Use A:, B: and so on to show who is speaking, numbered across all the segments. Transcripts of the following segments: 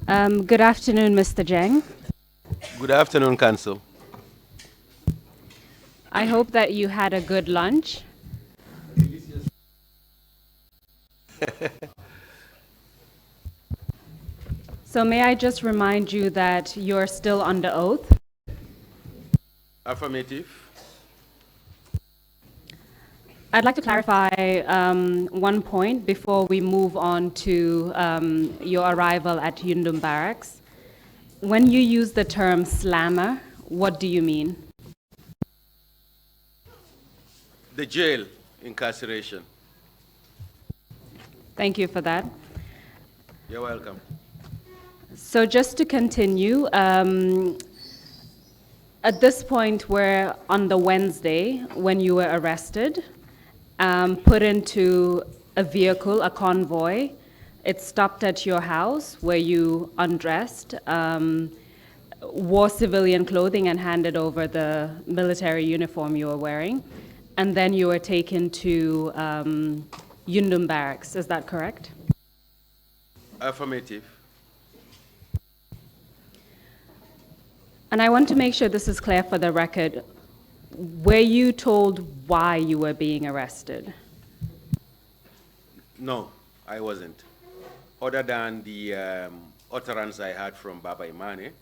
A: Good afternoon, Mr. Jeng.
B: Good afternoon, Council.
A: I hope that you had a good lunch. So may I just remind you that you're still under oath?
B: Affirmative.
A: I'd like to clarify one point before we move on to your arrival at Yundum Barracks. When you use the term slammer, what do you mean?
B: The jail, incarceration.
A: Thank you for that.
B: You're welcome.
A: So just to continue, at this point, we're on the Wednesday when you were arrested, put into a vehicle, a convoy. It stopped at your house where you undressed, wore civilian clothing and handed over the military uniform you were wearing. And then you were taken to Yundum Barracks, is that correct?
B: Affirmative.
A: And I want to make sure this is clear for the record. Were you told why you were being arrested?
B: No, I wasn't. Other than the utterance I had from Baba Imane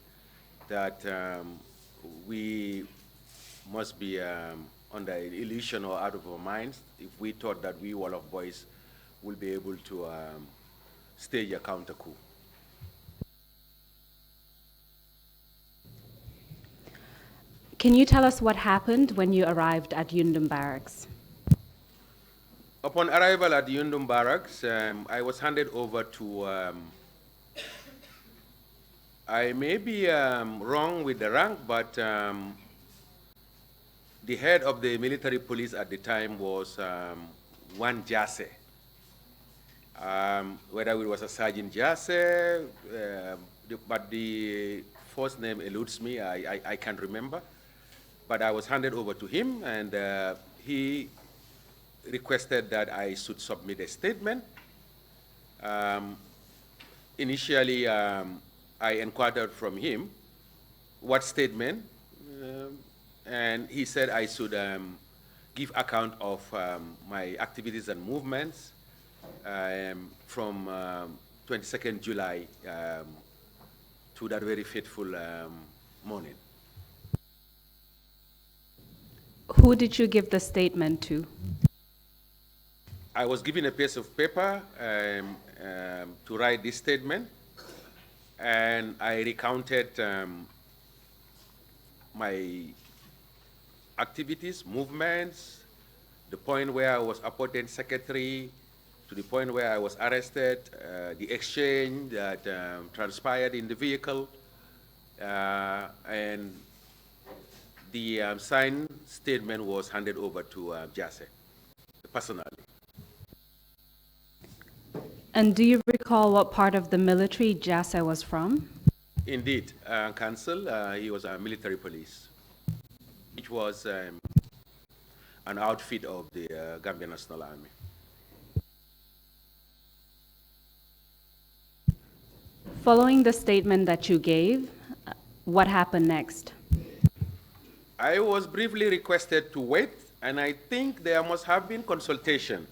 B: that we must be under illusion or out of our minds if we thought that we, Wolof boys, will be able to stage a counter coup.
A: Can you tell us what happened when you arrived at Yundum Barracks?
B: Upon arrival at Yundum Barracks, I was handed over to, I may be wrong with the rank, but the head of the military police at the time was one Jase. Whether it was a Sergeant Jase, but the first name eludes me, I can't remember. But I was handed over to him, and he requested that I should submit a statement. Initially, I inquired from him what statement, and he said I should give account of my activities and movements from 22nd July to that very fateful morning.
A: Who did you give the statement to?
B: I was given a piece of paper to write this statement, and I recounted my activities, movements, the point where I was appointed secretary, to the point where I was arrested, the exchange that transpired in the vehicle, and the signed statement was handed over to Jase personally.
A: And do you recall what part of the military Jase was from?
B: Indeed, Council, he was a military police, which was an outfit of the Gambia National Army.
A: Following the statement that you gave, what happened next?
B: I was briefly requested to wait, and I think there must have been consultation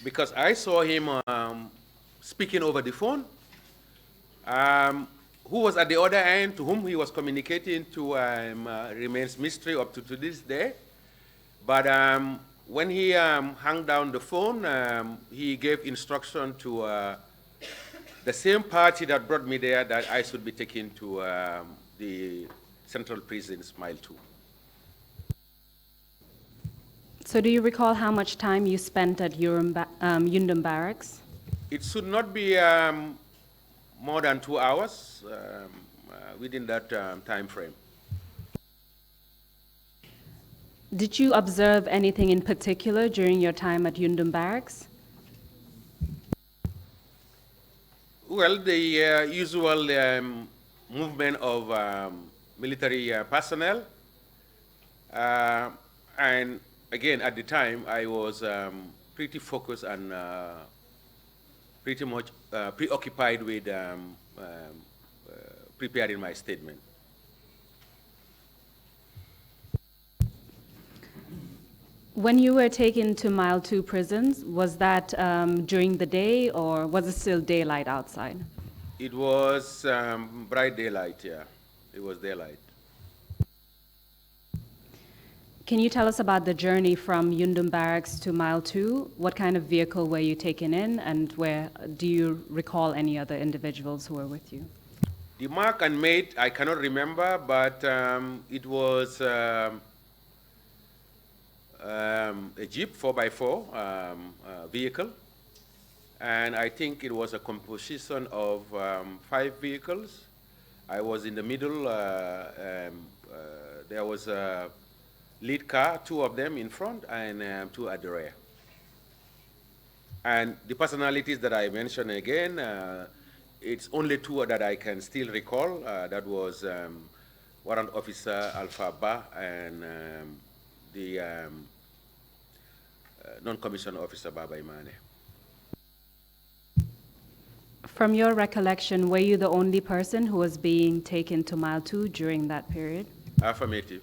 B: because I saw him speaking over the phone. Who was at the other end, to whom he was communicating to, remains mystery up to this day. But when he hung down the phone, he gave instruction to the same party that brought me there that I should be taken to the Central Prison, Smile 2.
A: So do you recall how much time you spent at Yundum Barracks?
B: It should not be more than 2 hours within that time frame.
A: Did you observe anything in particular during your time at Yundum Barracks?
B: Well, the usual movement of military personnel. And again, at the time, I was pretty focused and pretty much preoccupied with preparing my statement.
A: When you were taken to Mile 2 prisons, was that during the day or was it still daylight outside?
B: It was bright daylight, yeah. It was daylight.
A: Can you tell us about the journey from Yundum Barracks to Mile 2? What kind of vehicle were you taken in, and where do you recall any other individuals who were with you?
B: The mark and mate, I cannot remember, but it was a Jeep 4x4 vehicle. And I think it was a composition of 5 vehicles. I was in the middle. There was a lead car, 2 of them in front and 2 at the rear. And the personalities that I mentioned again, it's only 2 that I can still recall. That was Warrant Officer Alpha Ba and the non-commissioned officer Baba Imane.
A: From your recollection, were you the only person who was being taken to Mile 2 during that period?
B: Affirmative.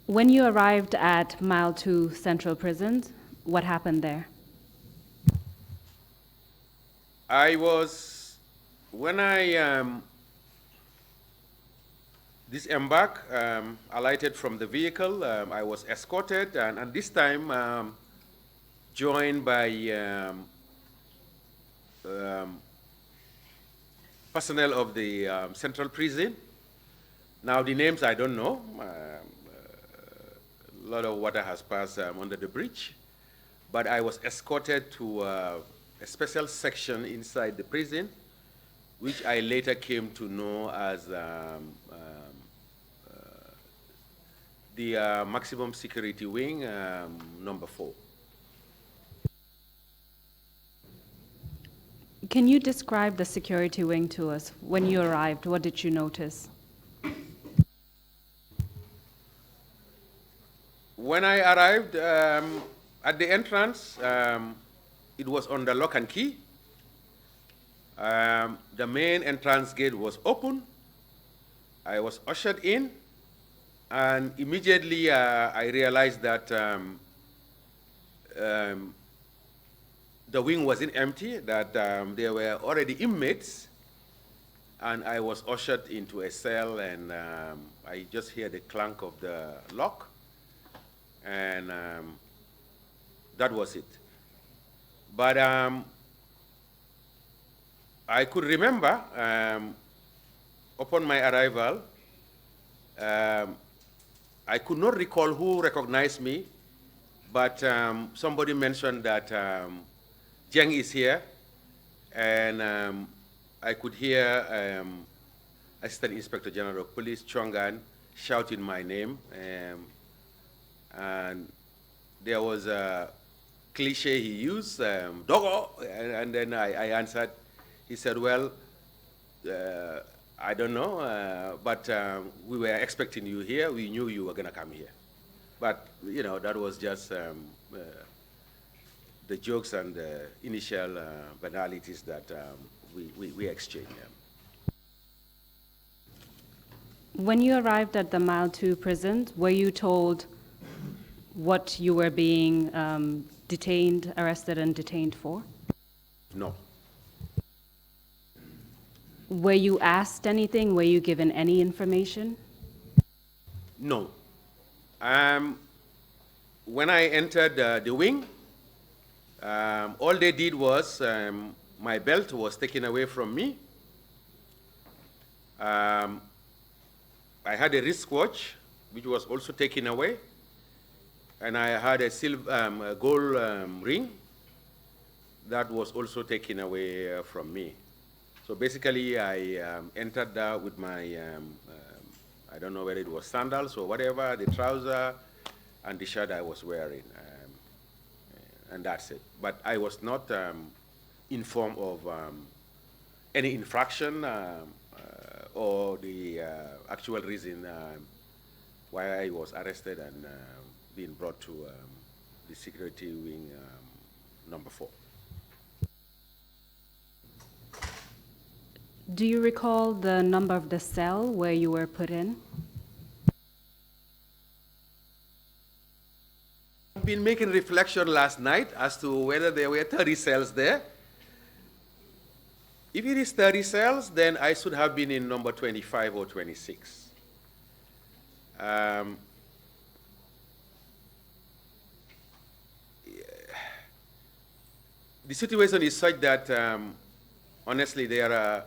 A: When you arrived at Mile 2 Central Prison, what happened there?
B: When I disembarked, alighted from the vehicle, I was escorted, and this time joined by personnel of the Central Prison. Now the names I don't know. A lot of water has passed under the bridge, but I was escorted to a special section inside the prison, which I later came to know as the maximum security wing, number 4.
A: Can you describe the security wing to us? When you arrived, what did you notice?
B: When I arrived at the entrance, it was on the lock and key. The main entrance gate was open. I was ushered in, and immediately I realized that the wing wasn't empty, that there were already inmates, and I was ushered into a cell, and I just hear the clank of the lock, and that was it. But I could remember, upon my arrival, I could not recall who recognized me, but somebody mentioned that Jeng is here, and I could hear Assistant Inspector General of Police Chongan shouting my name, and there was a cliche he used, Dogo, and then I answered. He said, well, I don't know, but we were expecting you here. We knew you were going to come here. But, you know, that was just the jokes and the initial banalities that we exchanged. Yeah.
A: When you arrived at the Mile 2 prison, were you told what you were being arrested and detained for?
B: No.
A: Were you asked anything? Were you given any information?
B: No. When I entered the wing, all they did was my belt was taken away from me. I had a wristwatch, which was also taken away, and I had a silver, gold ring that was also taken away from me. So basically, I entered there with my, I don't know whether it was sandals or whatever, the trouser and the shirt I was wearing, and that's it. But I was not informed of any infraction or the actual reason why I was arrested and being brought to the security wing number 4.
A: Do you recall the number of the cell where you were put in?
B: I've been making reflection last night as to whether there were 30 cells there. If it is 30 cells, then I should have been in number 25 or 26. The situation is such that, honestly, there are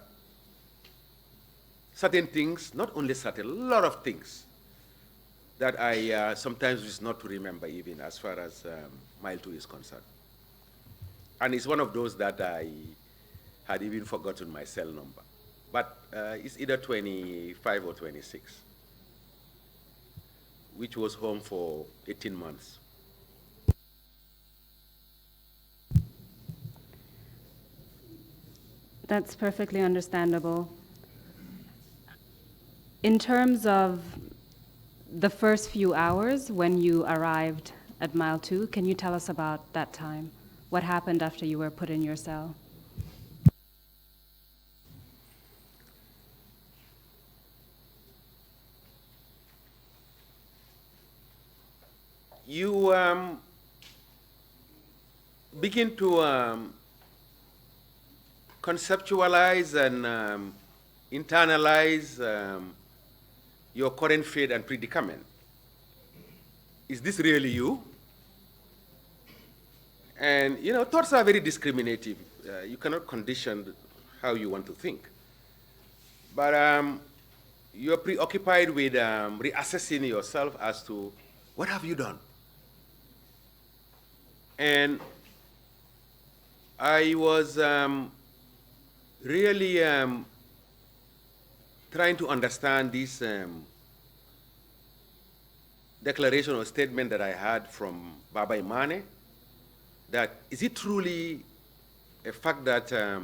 B: certain things, not only certain, a lot of things that I sometimes wish not to remember even as far as Mile 2 is concerned. And it's one of those that I had even forgotten my cell number. But it's either 25 or 26, which was home for 18 months.
A: That's perfectly understandable. In terms of the first few hours when you arrived at Mile 2, can you tell us about that time? What happened after you were put in your cell?
B: You begin to conceptualize and internalize your current fate and predicament. Is this really you? And thoughts are very discriminative. You cannot condition how you want to think. But you're preoccupied with reassessing yourself as to what have you done? And I was really trying to understand this declaration or statement that I had from Baba Imane, that is it truly a fact that the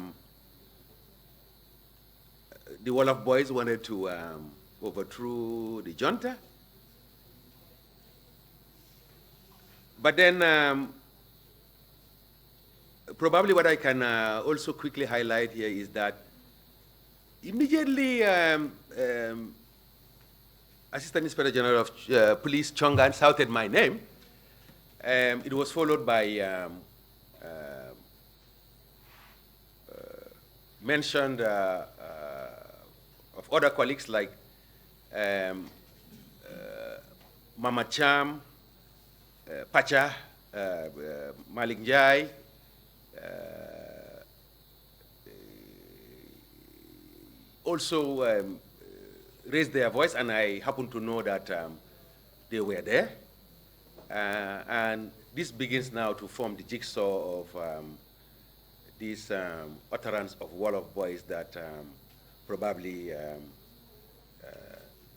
B: Wolof boys wanted to overthrow the junta? But then probably what I can also quickly highlight here is that immediately Assistant Inspector General of Police Chongan shouted my name. It was followed by mentioned of other colleagues like Mama Cham, Pacha, Malik Njai, also raised their voice, and I happen to know that they were there. And this begins now to form the jigsaw of this utterance of Wolof boys that probably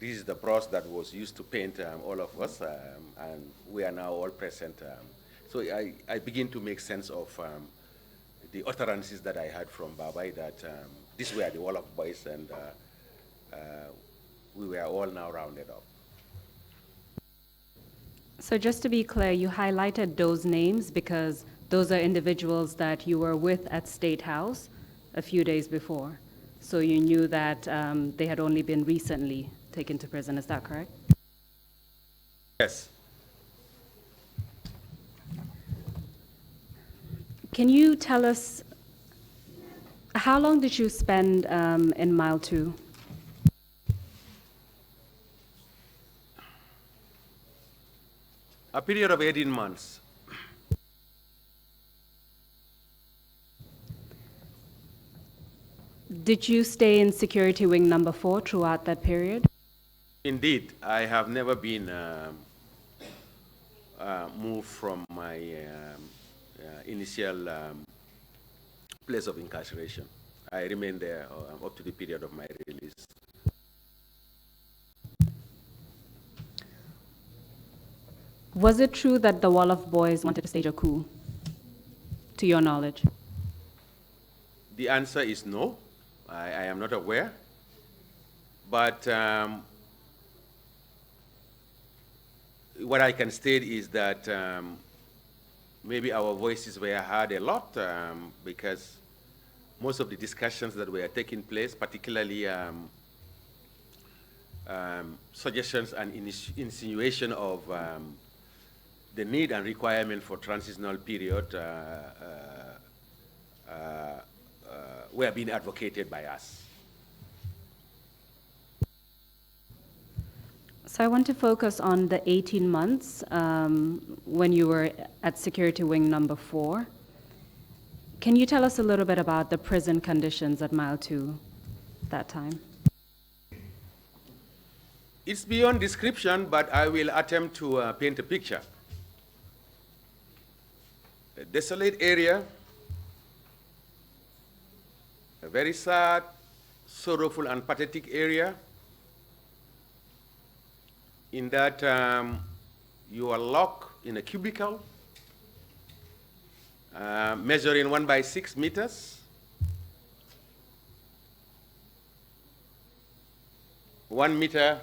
B: this is the brush that was used to paint all of us, and we are now all present. So I begin to make sense of the utterances that I had from Babai, that these were the Wolof boys, and we were all now rounded up.
A: So just to be clear, you highlighted those names because those are individuals that you were with at State House a few days before. So you knew that they had only been recently taken to prison, is that correct?
B: Yes.
A: Can you tell us, how long did you spend in Mile 2?
B: A period of 18 months.
A: Did you stay in security wing number 4 throughout that period?
B: Indeed, I have never been moved from my initial place of incarceration. I remained there up to the period of my release.
A: Was it true that the Wolof boys wanted to stage a coup, to your knowledge?
B: The answer is no. I am not aware. But what I can state is that maybe our voices were heard a lot because most of the discussions that were taking place, particularly suggestions and insinuation of the need and requirement for transitional period were being advocated by us.
A: So I want to focus on the 18 months when you were at Security Wing number 4. Can you tell us a little bit about the prison conditions at Mile 2 that time?
B: It's beyond description, but I will attempt to paint a picture. A desolate area, a very sad, sorrowful, and pathetic area, in that you are locked in a cubicle, measuring 1 by 6 meters. 1 meter,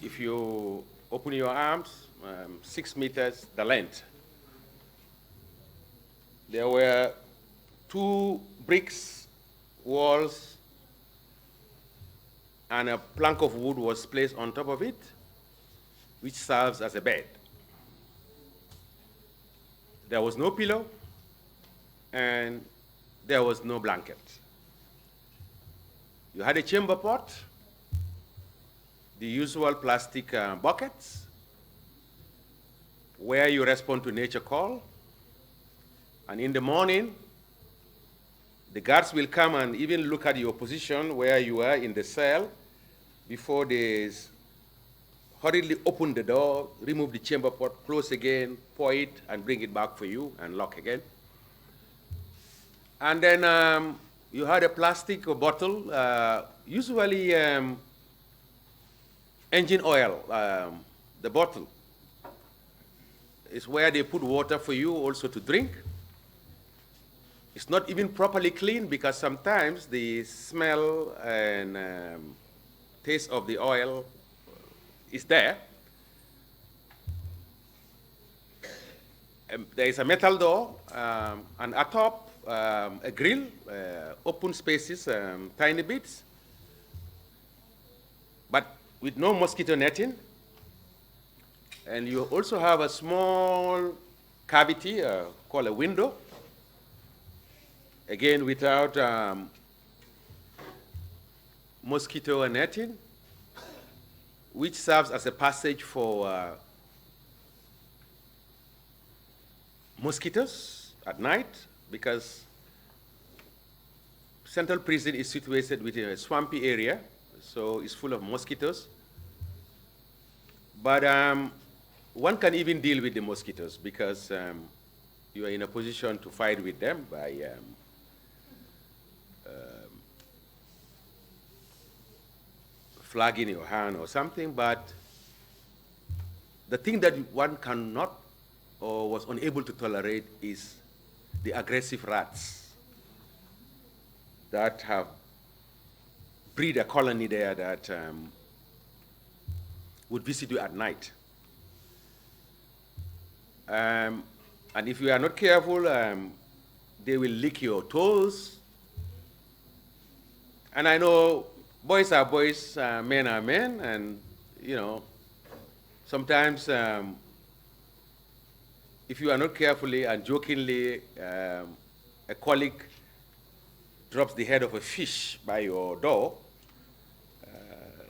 B: if you open your arms, 6 meters the length. There were 2 bricks walls, and a plank of wood was placed on top of it, which serves as a bed. There was no pillow, and there was no blanket. You had a chamber pot, the usual plastic buckets, where you respond to nature call. And in the morning, the guards will come and even look at your position where you are in the cell before they hurriedly open the door, remove the chamber pot, close again, pour it, and bring it back for you, and lock again. And then you had a plastic bottle, usually engine oil, the bottle. Is where they put water for you also to drink. It's not even properly cleaned because sometimes the smell and taste of the oil is there. There is a metal door, and atop a grill, open spaces, tiny bits, but with no mosquito netting. And you also have a small cavity called a window, again without mosquito netting, which serves as a passage for mosquitoes at night, because Central Prison is situated within a swampy area, so it's full of mosquitoes. But one can even deal with the mosquitoes because you are in a position to fight with them by flagging your hand or something. But the thing that one cannot or was unable to tolerate is the aggressive rats that have breed a colony there that would visit you at night. And if you are not careful, they will lick your toes. And I know boys are boys, men are men, and you know, sometimes if you are not carefully and jokingly, a colleague drops the head of a fish by your door,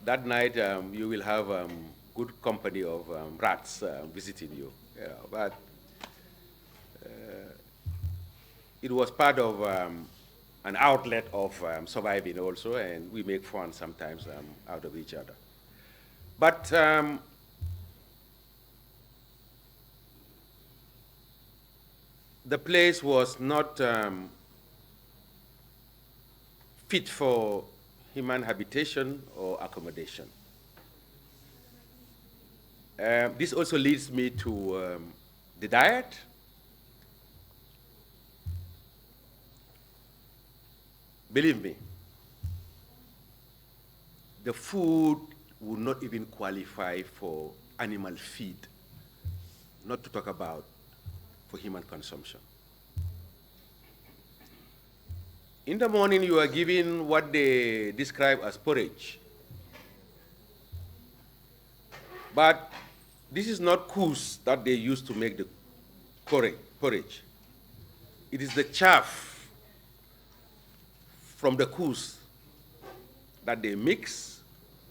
B: that night you will have good company of rats visiting you. Yeah, but it was part of an outlet of surviving also, and we make fun sometimes out of each other. But the place was not fit for human habitation or accommodation. This also leads me to the diet. Believe me, the food would not even qualify for animal feed, not to talk about for human consumption. In the morning, you are given what they describe as porridge. But this is not coos that they use to make the porridge. It is the chaff from the coos that they mix,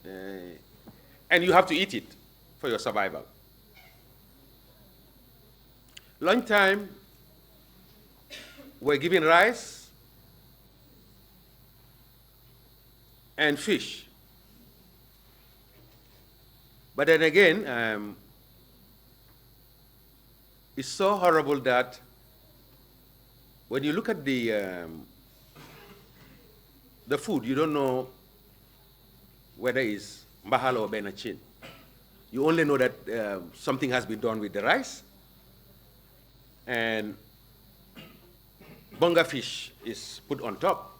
B: and you have to eat it for your survival. Lunchtime, we're given rice and fish. But then again, it's so horrible that when you look at the food, you don't know whether it's mbahal or benachin. You only know that something has been done with the rice, and bonga fish is put on top.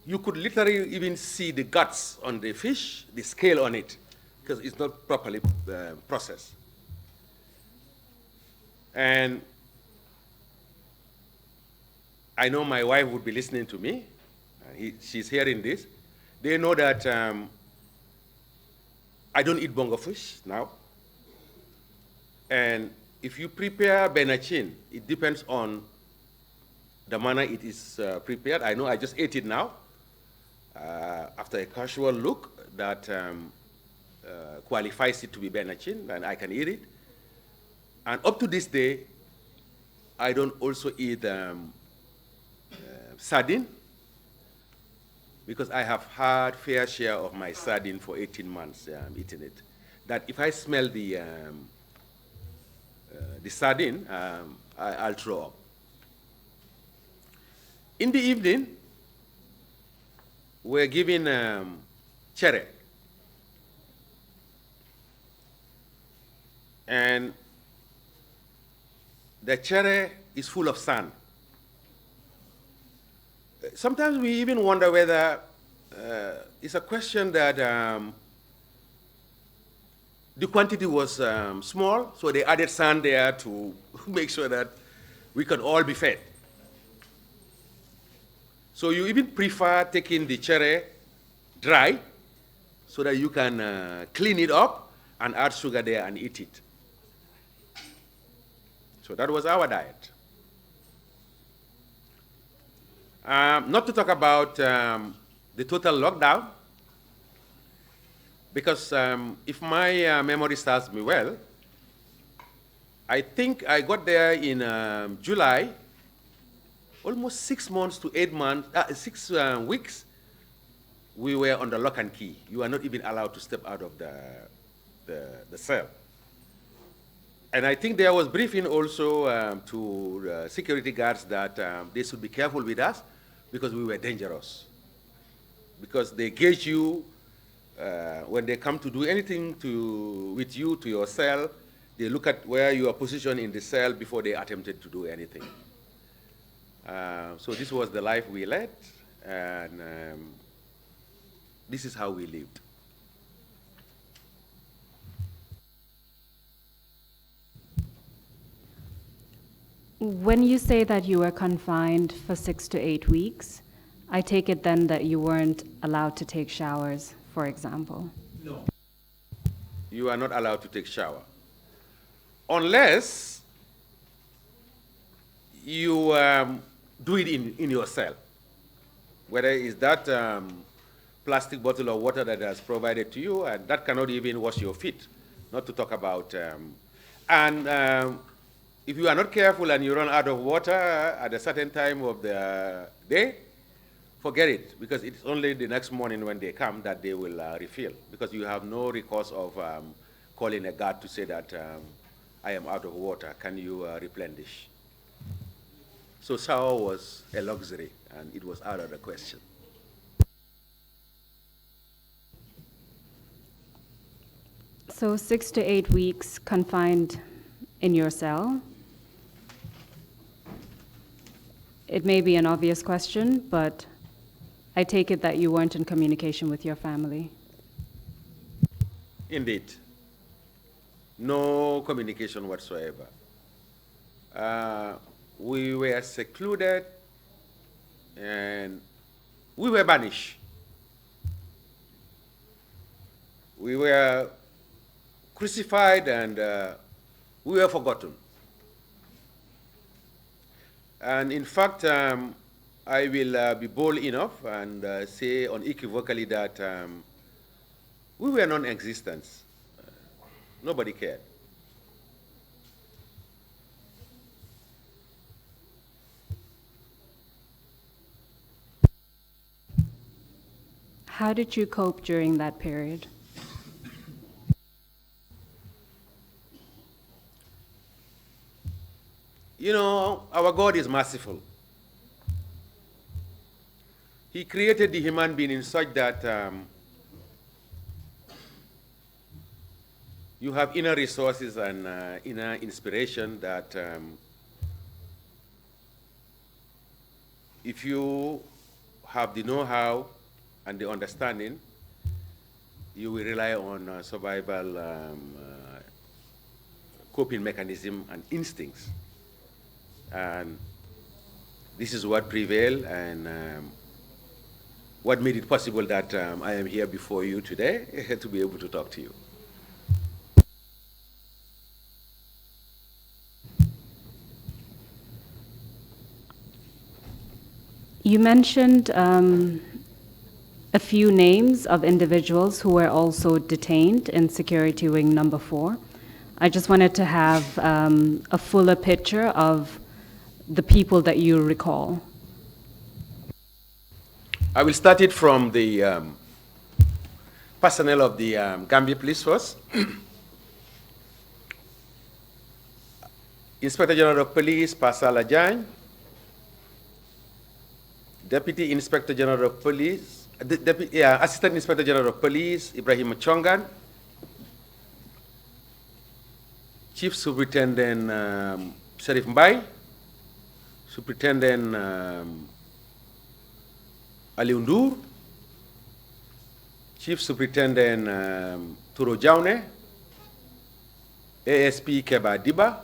B: You could literally even see the guts on the fish, the scale on it, because it's not properly processed. And I know my wife would be listening to me. She's hearing this. They know that I don't eat bonga fish now. And if you prepare benachin, it depends on the manner it is prepared. I know I just ate it now. After a casual look that qualifies it to be benachin, and I can eat it. And up to this day, I don't also eat sardine, because I have had fair share of my sardine for 18 months eating it. That if I smell the sardine, I'll throw up. In the evening, we're given chere. And the chere is full of sand. Sometimes we even wonder whether it's a question that the quantity was small, so they added sand there to make sure that we can all be fed. So you even prefer taking the chere dry so that you can clean it up and add sugar there and eat it. So that was our diet. Not to talk about the total lockdown, because if my memory serves me well, I think I got there in July. Almost 6 months to 8 months, 6 weeks, we were under lock and key. You are not even allowed to step out of the cell. And I think there was briefing also to security guards that they should be careful with us because we were dangerous. Because they gauge you when they come to do anything with you to your cell, they look at where you are positioned in the cell before they attempted to do anything. So this was the life we led, and this is how we lived.
A: When you say that you were confined for 6 to 8 weeks, I take it then that you weren't allowed to take showers, for example?
B: No. You are not allowed to take shower. Unless you do it in your cell. Whether it's that plastic bottle of water that is provided to you, and that cannot even wash your feet, not to talk about. If you are not careful and you run out of water at a certain time of the day, forget it, because it's only the next morning when they come that they will refill, because you have no recourse of calling a guard to say that I am out of water, can you replenish? So shower was a luxury, and it was out of the question.
A: So 6 to 8 weeks confined in your cell. It may be an obvious question, but I take it that you weren't in communication with your family.
B: Indeed. No communication whatsoever. We were secluded and we were banished. We were crucified, and we were forgotten. And in fact, I will be bold enough and say unequivocally that we were non-existent. Nobody cared.
A: How did you cope during that period?
B: You know, our God is merciful. He created the human being in such that you have inner resources and inner inspiration that if you have the know-how and the understanding, you will rely on survival coping mechanism and instincts. And this is what prevailed and what made it possible that I am here before you today to be able to talk to you.
A: You mentioned a few names of individuals who were also detained in Security Wing Number 4. I just wanted to have a fuller picture of the people that you recall.
B: I will start it from the personnel of the Gambia Police Force. Inspector General of Police, Pasala Jiang. Deputy Inspector General of Police, Assistant Inspector General of Police, Ibrahim Chongan. Chief Superintendent Sharif Mbai. Superintendent Ali Undur. Chief Superintendent Turo Jaune. ASP Keba Diba.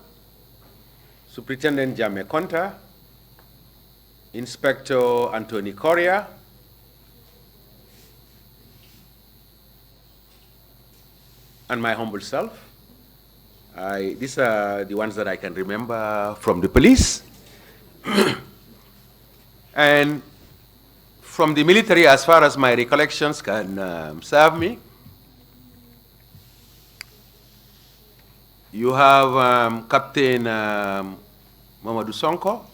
B: Superintendent Jame Konta. Inspector Anthony Correa, and my humble self. These are the ones that I can remember from the police. And from the military, as far as my recollections can serve me, you have Captain Mamadou Sonko.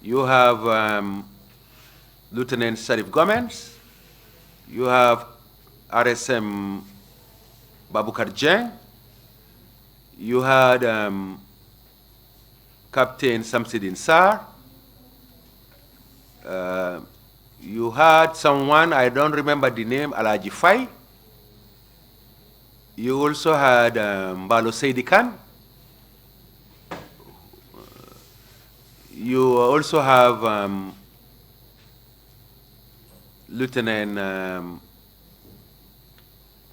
B: You have Lieutenant Sharif Gomez. You have RSM Abubacarr Jeng. You had Captain Samsidin Sar. You had someone, I don't remember the name, Alaji Fai. You also had Mbalo Seidi Khan. You also have Lieutenant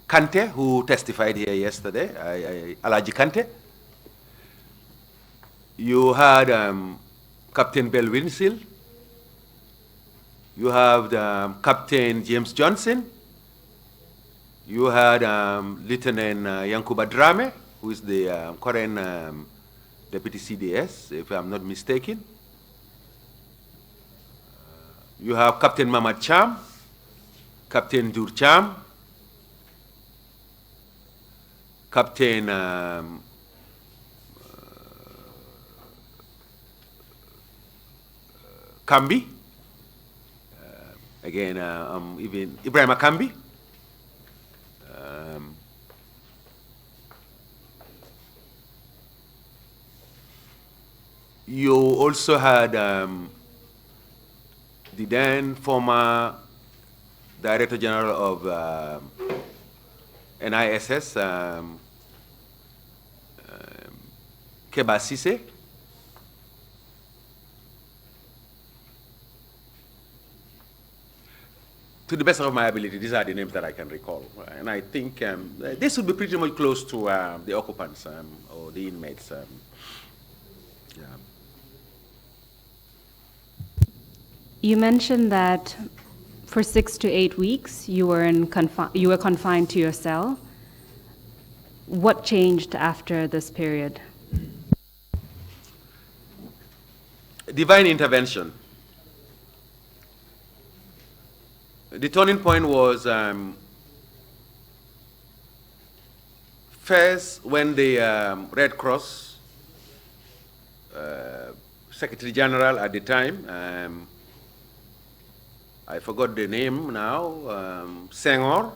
B: Kante, who testified here yesterday, Alaji Kante. You had Captain Bell Winsil. You have Captain James Johnson. You had Lieutenant Yankuba Drame, who is the current Deputy CDS, if I'm not mistaken. You have Captain Mamad Cham, Captain Dur Cham, Captain Kambi, again, even Ibrahim Kambi. You also had the then former Director General of NISS, Keba Sise. To the best of my ability, these are the names that I can recall. And I think this would be pretty much close to the occupants or the inmates. Yeah.
A: You mentioned that for 6 to 8 weeks you were confined to your cell. What changed after this period?
B: Divine intervention. The turning point was first when the Red Cross Secretary General at the time, I forgot the name now, Senghor,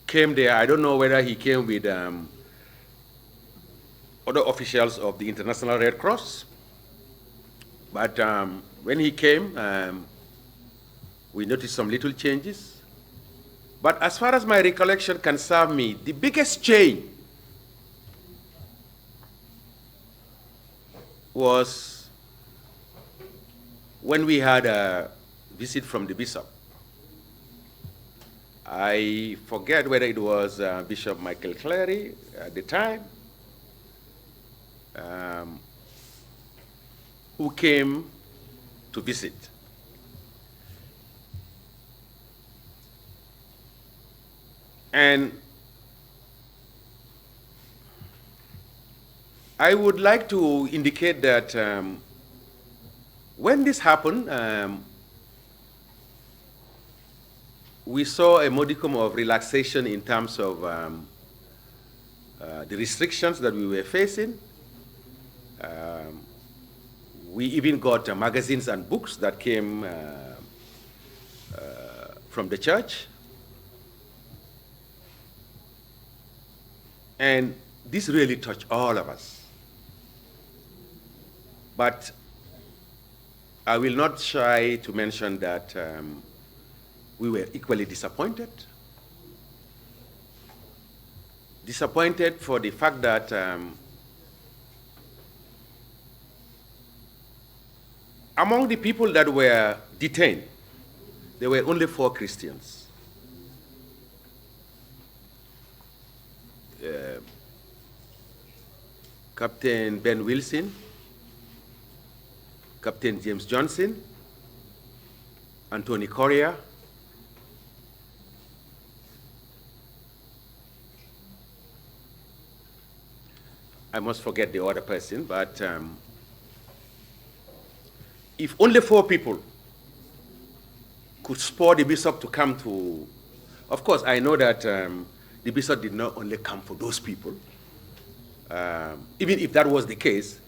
B: came there. I don't know whether he came with other officials of the International Red Cross, but when he came, we noticed some little changes. But as far as my recollection can serve me, the biggest change was when we had a visit from the bishop. I forget whether it was Bishop Michael Clary at the time, who came to visit. And I would like to indicate that when this happened, we saw a modicum of relaxation in terms of the restrictions that we were facing. We even got magazines and books that came from the church. And this really touched all of us. But I will not shy to mention that we were equally disappointed. Disappointed for the fact that among the people that were detained, there were only 4 Christians. Captain Ben Wilson, Captain James Johnson, Anthony Correa, I must forget the other person, but if only 4 people could spur the bishop to come to, of course, I know that the bishop did not only come for those people. Even if that was the case,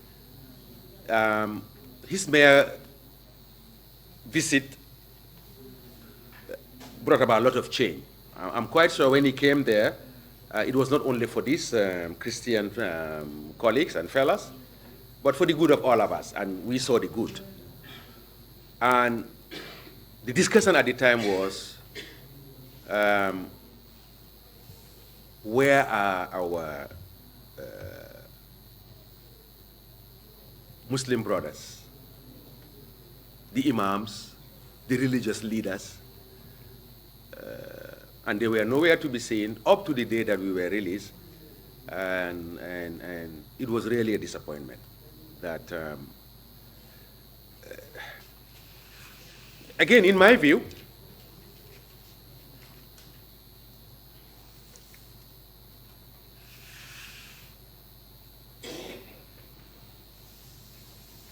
B: his mere visit brought about a lot of change. I'm quite sure when he came there, it was not only for these Christian colleagues and fellows, but for the good of all of us, and we saw the good. And the discussion at the time was, where are our Muslim brothers, the imams, the religious leaders, and they were nowhere to be seen up to the day that we were released, and it was really a disappointment that, again, in my view,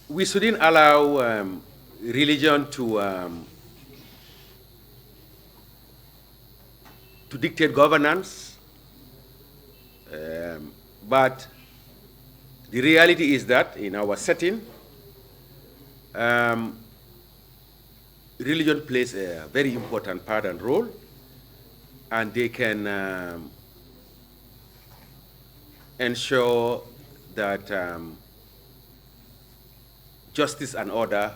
B: we shouldn't allow religion to dictate governance, but the reality is that in our setting, religion plays a very important part and role, and they can ensure that justice and order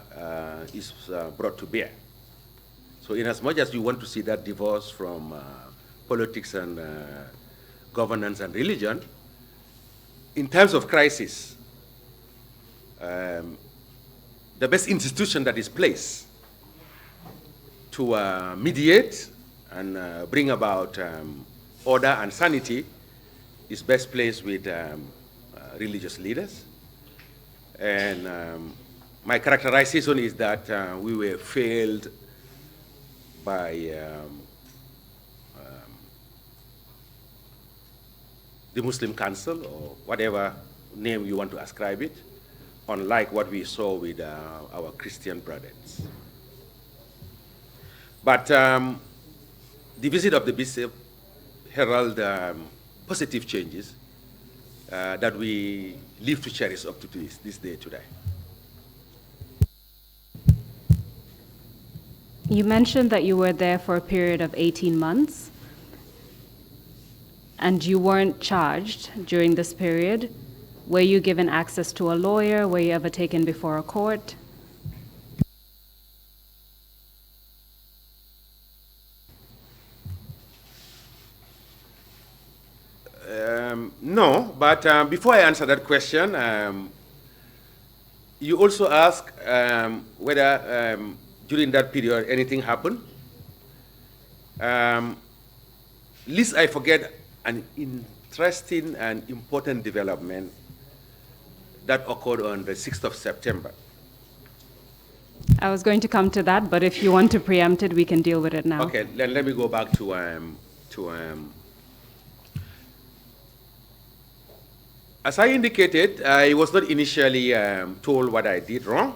B: is brought to bear. So in as much as you want to see that divorce from politics and governance and religion, in times of crisis, the best institution that is placed to mediate and bring about order and sanity is best placed with religious leaders. And my characterization is that we were failed by the Muslim Council, or whatever name you want to ascribe it, unlike what we saw with our Christian brothers. But the visit of the bishop herald positive changes that we live to cherish up to this day today.
A: You mentioned that you were there for a period of 18 months, and you weren't charged during this period. Were you given access to a lawyer? Were you ever taken before a court?
B: No, but before I answer that question, you also ask whether during that period anything happened. Least I forget an interesting and important development that occurred on the 6th of September.
A: I was going to come to that, but if you want to preempt it, we can deal with it now.
B: Okay, then let me go back to as I indicated, I was not initially told what I did wrong.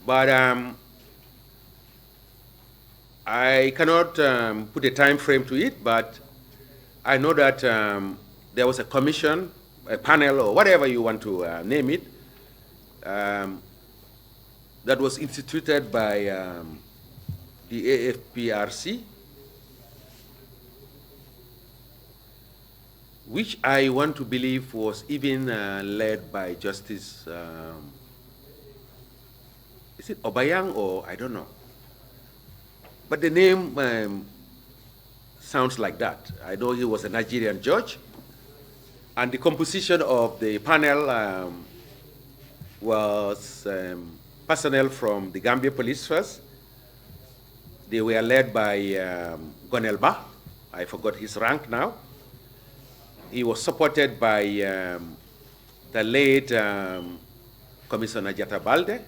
B: But I cannot put a time frame to it, but I know that there was a commission, a panel, or whatever you want to name it, that was instituted by the AFPRC, which I want to believe was even led by Justice, is it Obayang, or I don't know. But the name sounds like that. I know he was a Nigerian judge, and the composition of the panel was personnel from the Gambia police first. They were led by Gonelba. I forgot his rank now. He was supported by the late Commissioner Jata Balde,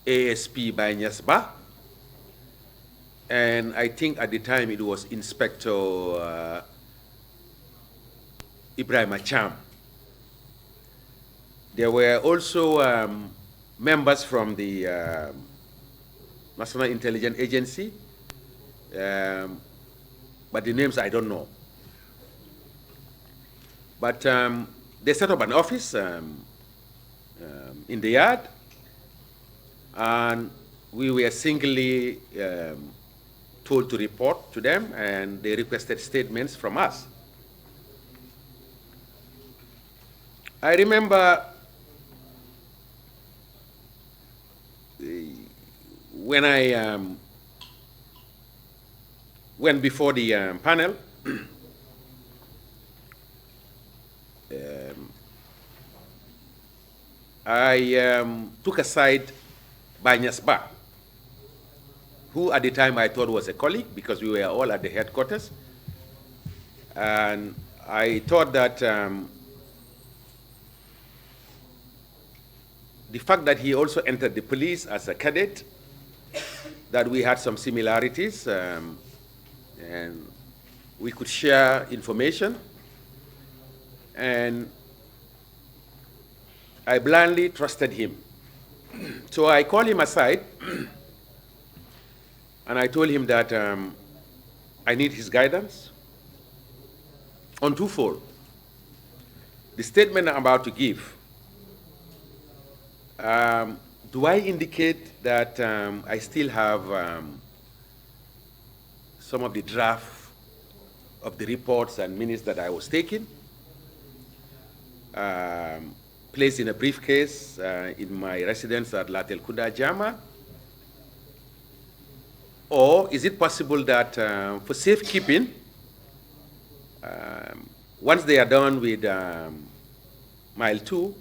B: ASP by Nyasba, and I think at the time it was Inspector Ibrahim Acham. There were also members from the National Intelligence Agency, but the names I don't know. But they set up an office in the yard, and we were singly told to report to them, and they requested statements from us. I remember when I went before the panel, I took aside Banyasba, who at the time I thought was a colleague because we were all at the headquarters. And I thought that the fact that he also entered the police as a cadet, that we had some similarities, and we could share information. And I blindly trusted him. So I called him aside, and I told him that I need his guidance on twofold. The statement I'm about to give, do I indicate that I still have some of the draft of the reports and minutes that I was taking, placed in a briefcase in my residence at Latel Kuda Jama? Or is it possible that for safekeeping, once they are done with mile 2,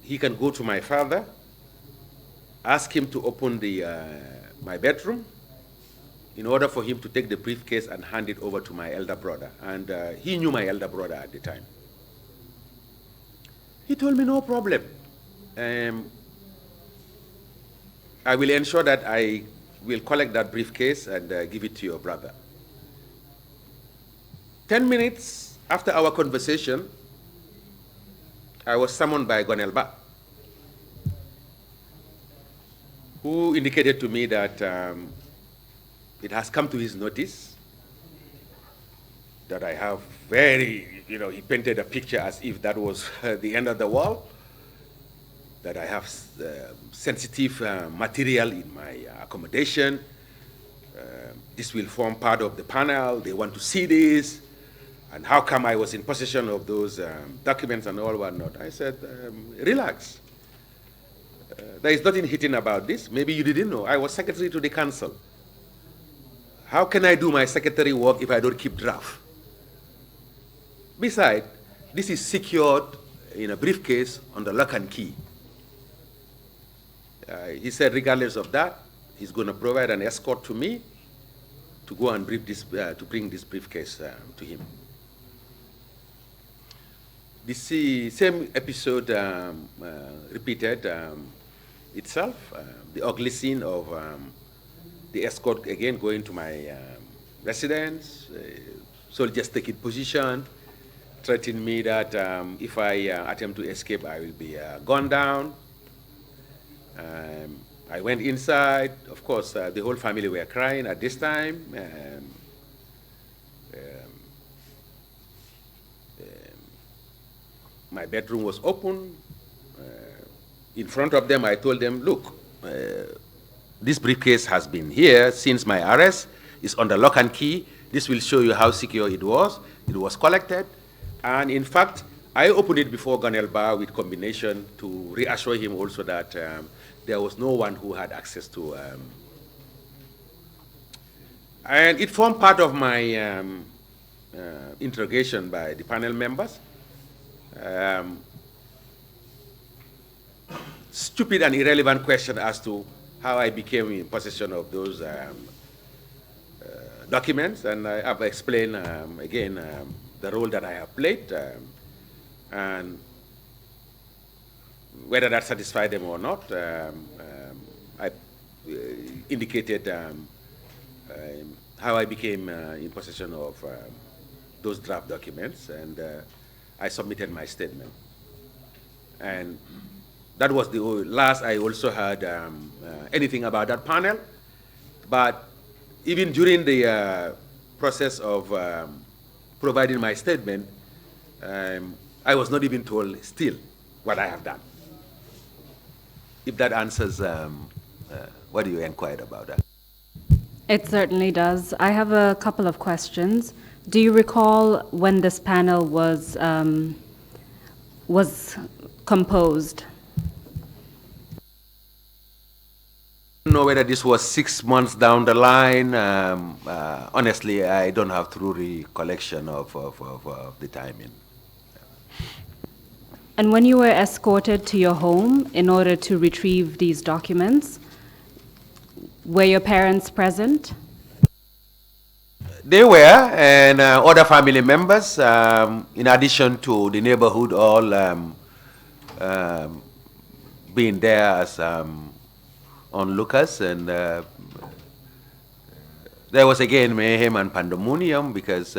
B: he can go to my father, ask him to open the, my bedroom, in order for him to take the briefcase and hand it over to my elder brother. And he knew my elder brother at the time. He told me, no problem. I will ensure that I will collect that briefcase and give it to your brother. 10 minutes after our conversation, I was summoned by Gonelba, who indicated to me that it has come to his notice that I have very, he painted a picture as if that was the end of the world, that I have sensitive material in my accommodation. This will form part of the panel. They want to see this. And how come I was in possession of those documents and all whatnot? I said, relax. There is nothing hidden about this. Maybe you didn't know. I was secretary to the council. How can I do my secretary work if I don't keep draft? Besides, this is secured in a briefcase on the lock and key. He said, regardless of that, he's going to provide an escort to me to go and to bring this briefcase to him. The same episode repeated itself. The ugly scene of the escort again going to my residence, soldiers taking position, threatening me that if I attempt to escape, I will be gunned down. I went inside. Of course, the whole family were crying at this time. My bedroom was open. In front of them, I told them, look, this briefcase has been here since my arrest. It's under lock and key. This will show you how secure it was. It was collected. And in fact, I opened it before Gonelba with combination to reassure him also that there was no one who had access to. And it formed part of my interrogation by the panel members. Stupid and irrelevant question as to how I became in possession of those documents, and I have explained again the role that I have played, and whether that satisfied them or not. I indicated how I became in possession of those draft documents, and I submitted my statement. And that was the last I also heard anything about that panel. But even during the process of providing my statement, I was not even told still what I have done. If that answers what you inquired about that.
A: It certainly does. I have a couple of questions. Do you recall when this panel was composed?
B: I don't know whether this was 6 months down the line. Honestly, I don't have true recollection of the timing.
A: And when you were escorted to your home in order to retrieve these documents, were your parents present?
B: They were, and other family members, in addition to the neighborhood, all being there as onlookers. And there was again mayhem and pandemonium because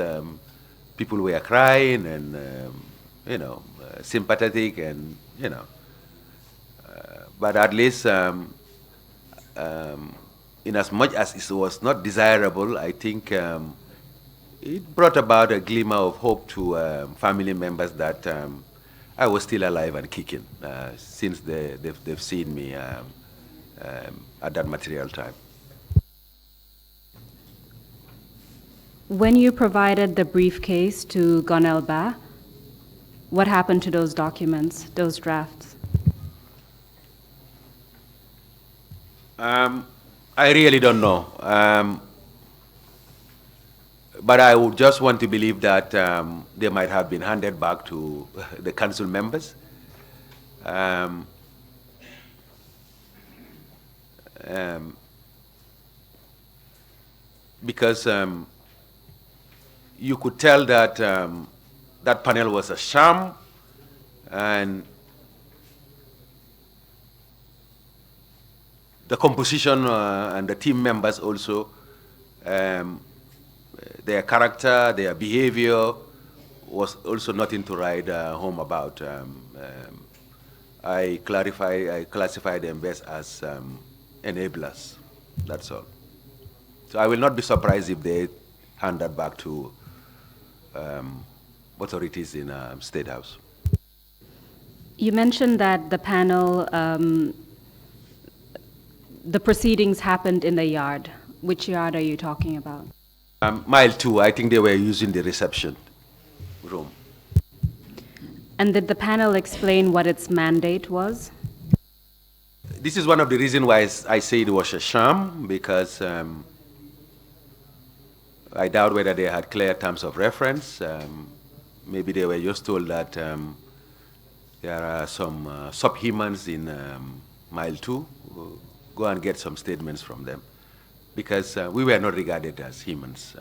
B: people were crying and, sympathetic and, but at least in as much as it was not desirable, I think it brought about a glimmer of hope to family members that I was still alive and kicking since they've seen me at that material time.
A: When you provided the briefcase to Gonelba, what happened to those documents, those drafts?
B: I really don't know. But I would just want to believe that they might have been handed back to the council members. because you could tell that that panel was a sham, and the composition and the team members also, their character, their behavior was also nothing to write home about. I classify them best as enablers. That's all. So I will not be surprised if they hand that back to authorities in State House.
A: You mentioned that the panel, the proceedings happened in the yard. Which yard are you talking about?
B: Mile 2, I think they were using the reception room.
A: And did the panel explain what its mandate was?
B: This is one of the reasons why I say it was a sham, because I doubt whether they had clear terms of reference. Maybe they were just told that there are some subhumans in Mile 2. Go and get some statements from them, because we were not regarded as humans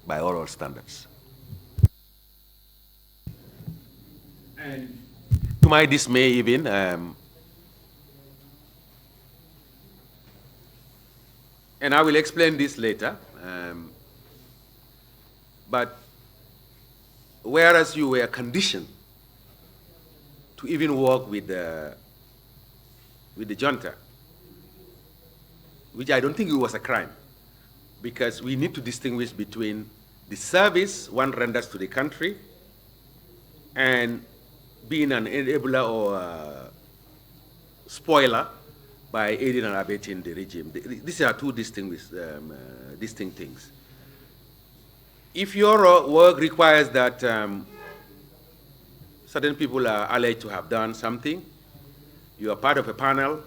B: by oral standards. And to my dismay even, and I will explain this later, but whereas you were conditioned to even work with the junta, which I don't think it was a crime, because we need to distinguish between the service one renders to the country and being an enabler or spoiler by aiding and abetting the regime. These are two distinct things. If your work requires that certain people are alleged to have done something, you are part of a panel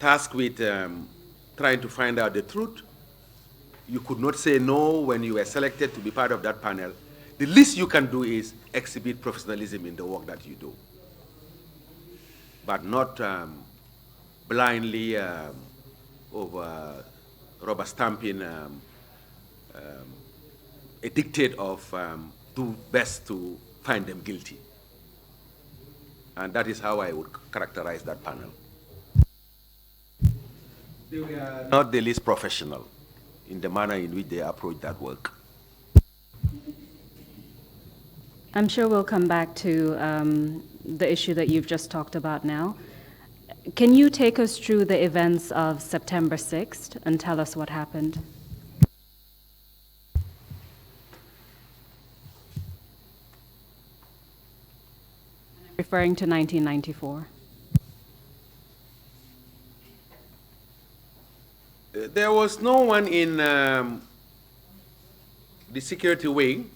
B: tasked with trying to find out the truth, you could not say no when you were selected to be part of that panel. The least you can do is exhibit professionalism in the work that you do, but not blindly over rubber stamping a dictate of do best to find them guilty. And that is how I would characterize that panel. They were not the least professional in the manner in which they approach that work.
A: I'm sure we'll come back to the issue that you've just talked about now. Can you take us through the events of September 6th and tell us what happened? Referring to 1994.
B: There was no one in the security wing.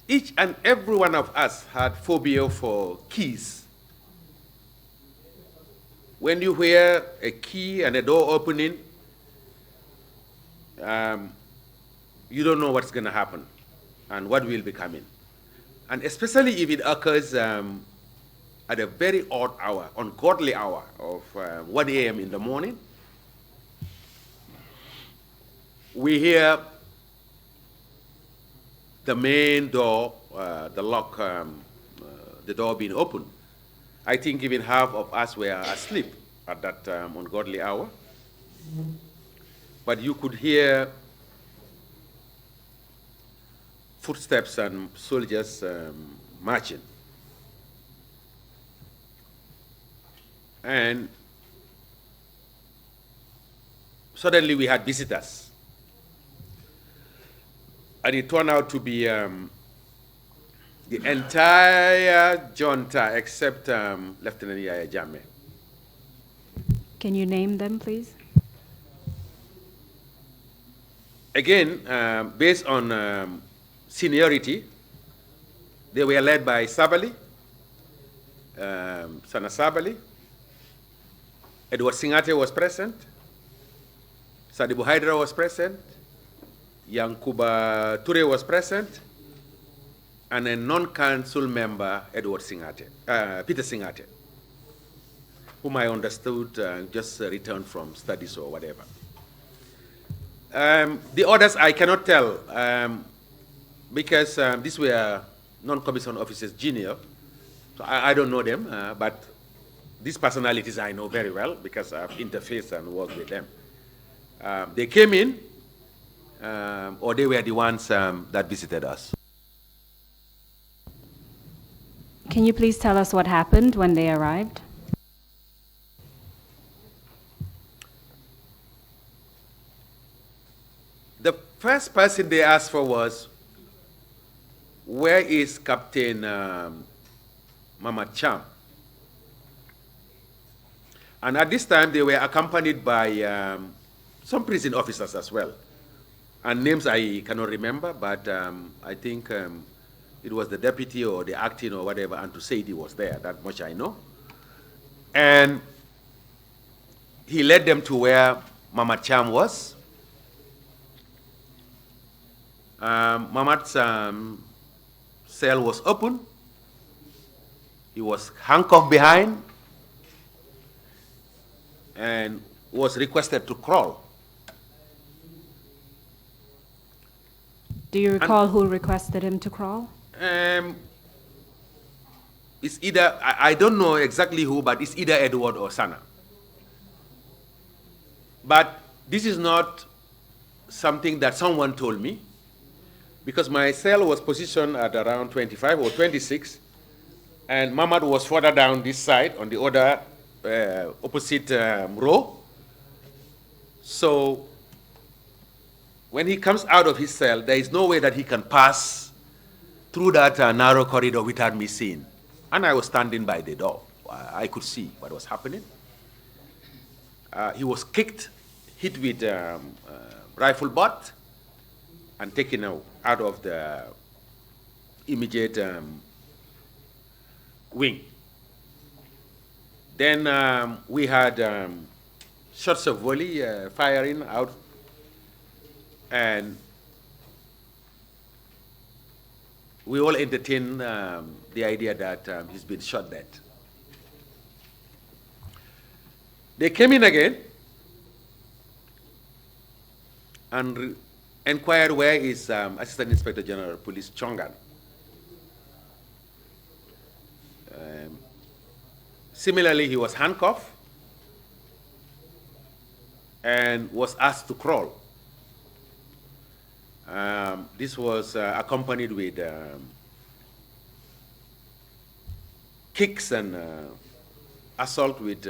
B: Each and every one of us had phobia for keys. When you hear a key and a door opening, you don't know what's going to happen and what will be coming. And especially if it occurs at a very odd hour, ungodly hour of 1 a.m. in the morning. We hear the main door, the lock, the door being opened. I think even half of us were asleep at that ungodly hour. But you could hear footsteps and soldiers marching. And suddenly we had visitors. And it turned out to be the entire junta except Lieutenant Yaya Jammeh.
A: Can you name them, please?
B: Again, based on seniority, they were led by Sabali, Sana Sabali. Edward Singate was present. Sadibu Hydra was present. Yankuba Ture was present. And a non-council member, Edward Singate, Peter Singate. whom I understood just returned from studies or whatever. The others I cannot tell because these were non-commissioned officers, junior. So I don't know them, but these personalities I know very well because I've interfaced and worked with them. They came in, or they were the ones that visited us.
A: Can you please tell us what happened when they arrived?
B: The first person they asked for was, where is Captain Mama Cham? And at this time, they were accompanied by some prison officers as well. And names I cannot remember, but I think it was the deputy or the acting or whatever, and to say he was there, that much I know. And he led them to where Mama Cham was. Mama's cell was open. He was handcuffed behind and was requested to crawl.
A: Do you recall who requested him to crawl?
B: It's either, I don't know exactly who, but it's either Edward or Sana. But this is not something that someone told me, because my cell was positioned at around 25 or 26, and Mamad was further down this side on the other opposite row. So when he comes out of his cell, there is no way that he can pass through that narrow corridor without me seeing. And I was standing by the door. I could see what was happening. He was kicked, hit with rifle butt, and taken out of the immediate wing. Then we had shots of volley firing out, and we all entertained the idea that he's been shot dead. They came in again and inquired where is Assistant Inspector General of Police Chongan. Similarly, he was handcuffed and was asked to crawl. This was accompanied with kicks and assault with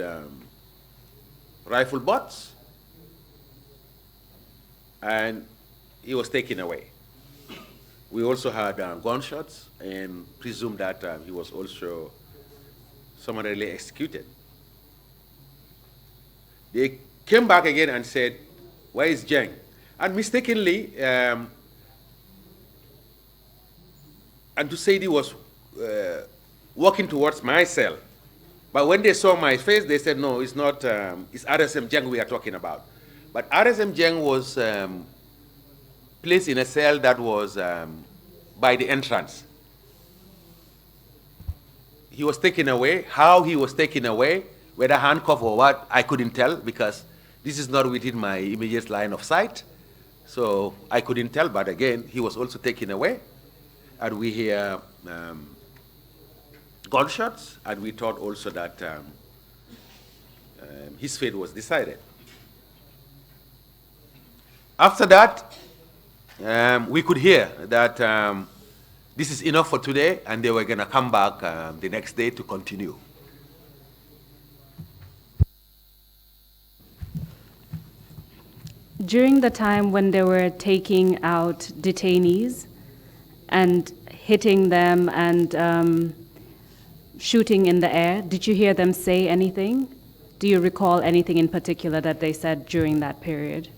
B: rifle butts, and he was taken away. We also had gunshots and presumed that he was also summarily executed. They came back again and said, where is Jeng? And mistakenly, and to say he was walking towards my cell. But when they saw my face, they said, no, it's not, it's RSM Jeng we are talking about. But RSM Jeng was placed in a cell that was by the entrance. He was taken away. How he was taken away, whether handcuffed or what, I couldn't tell, because this is not within my immediate line of sight. So I couldn't tell, but again, he was also taken away. And we hear gunshots, and we thought also that his fate was decided. After that, we could hear that this is enough for today, and they were going to come back the next day to continue.
A: During the time when they were taking out detainees and hitting them and shooting in the air, did you hear them say anything? Do you recall anything in particular that they said during that period?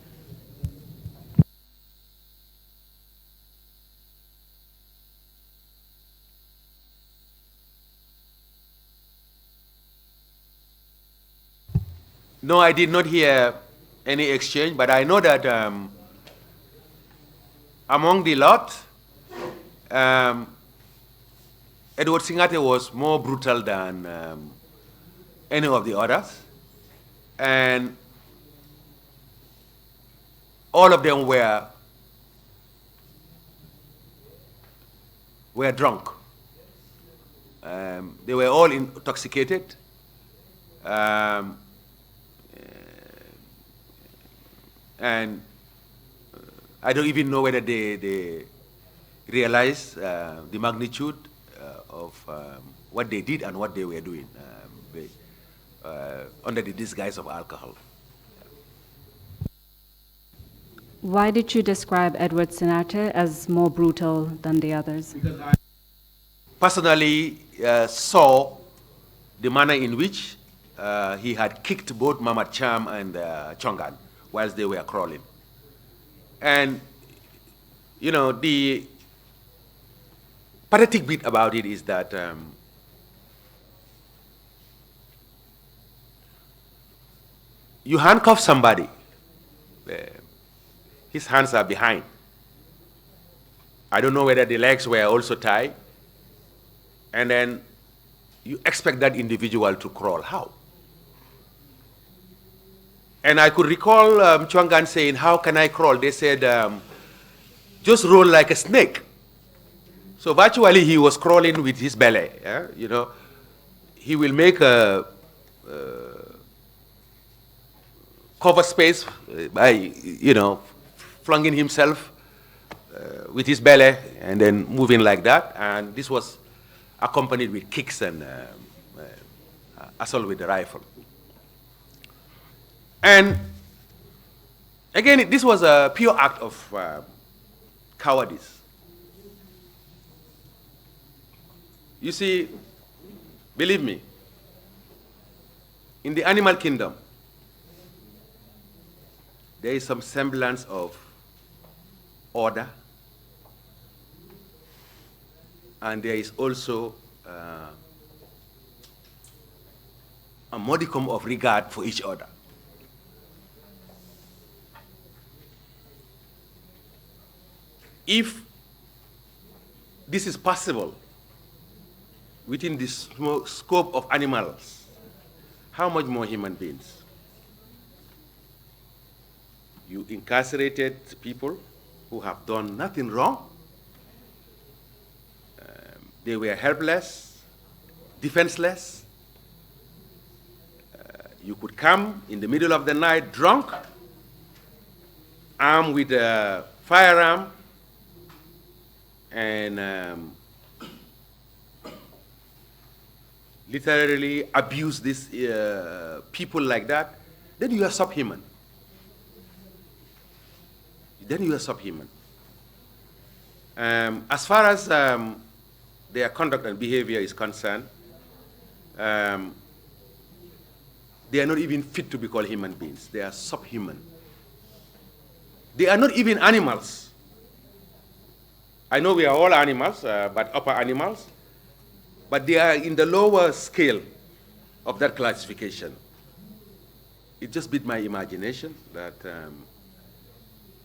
B: No, I did not hear any exchange, but I know that among the lot, Edward Sinatra was more brutal than any of the others. And all of them were drunk. They were all intoxicated. And I don't even know whether they realized the magnitude of what they did and what they were doing under the disguise of alcohol.
A: Why did you describe Edward Sinatra as more brutal than the others?
B: Because I personally saw the manner in which he had kicked both Mama Cham and Chongan whilst they were crawling. And, you know, the pathetic bit about it is that you handcuff somebody, his hands are behind. I don't know whether the legs were also tied. And then you expect that individual to crawl. How? And I could recall Chwangan saying, how can I crawl? They said, just roll like a snake. So virtually he was crawling with his belly. Yeah? You know, he will make a cover space by, you know, flunging himself with his belly and then moving like that. And this was accompanied with kicks and assault with the rifle. And again, this was a pure act of cowardice. You see, believe me, in the animal kingdom, there is some semblance of order, and there is also a modicum of regard for each other. If this is possible within the scope of animals, how much more human beings? You incarcerated people who have done nothing wrong. They were helpless, defenseless. You could come in the middle of the night drunk, armed with a firearm, and literally abuse these people like that, then you are subhuman. Then you are subhuman. As far as their conduct and behavior is concerned, they are not even fit to be called human beings. They are subhuman. They are not even animals. I know we are all animals, but upper animals, but they are in the lower scale of that classification. It just beat my imagination that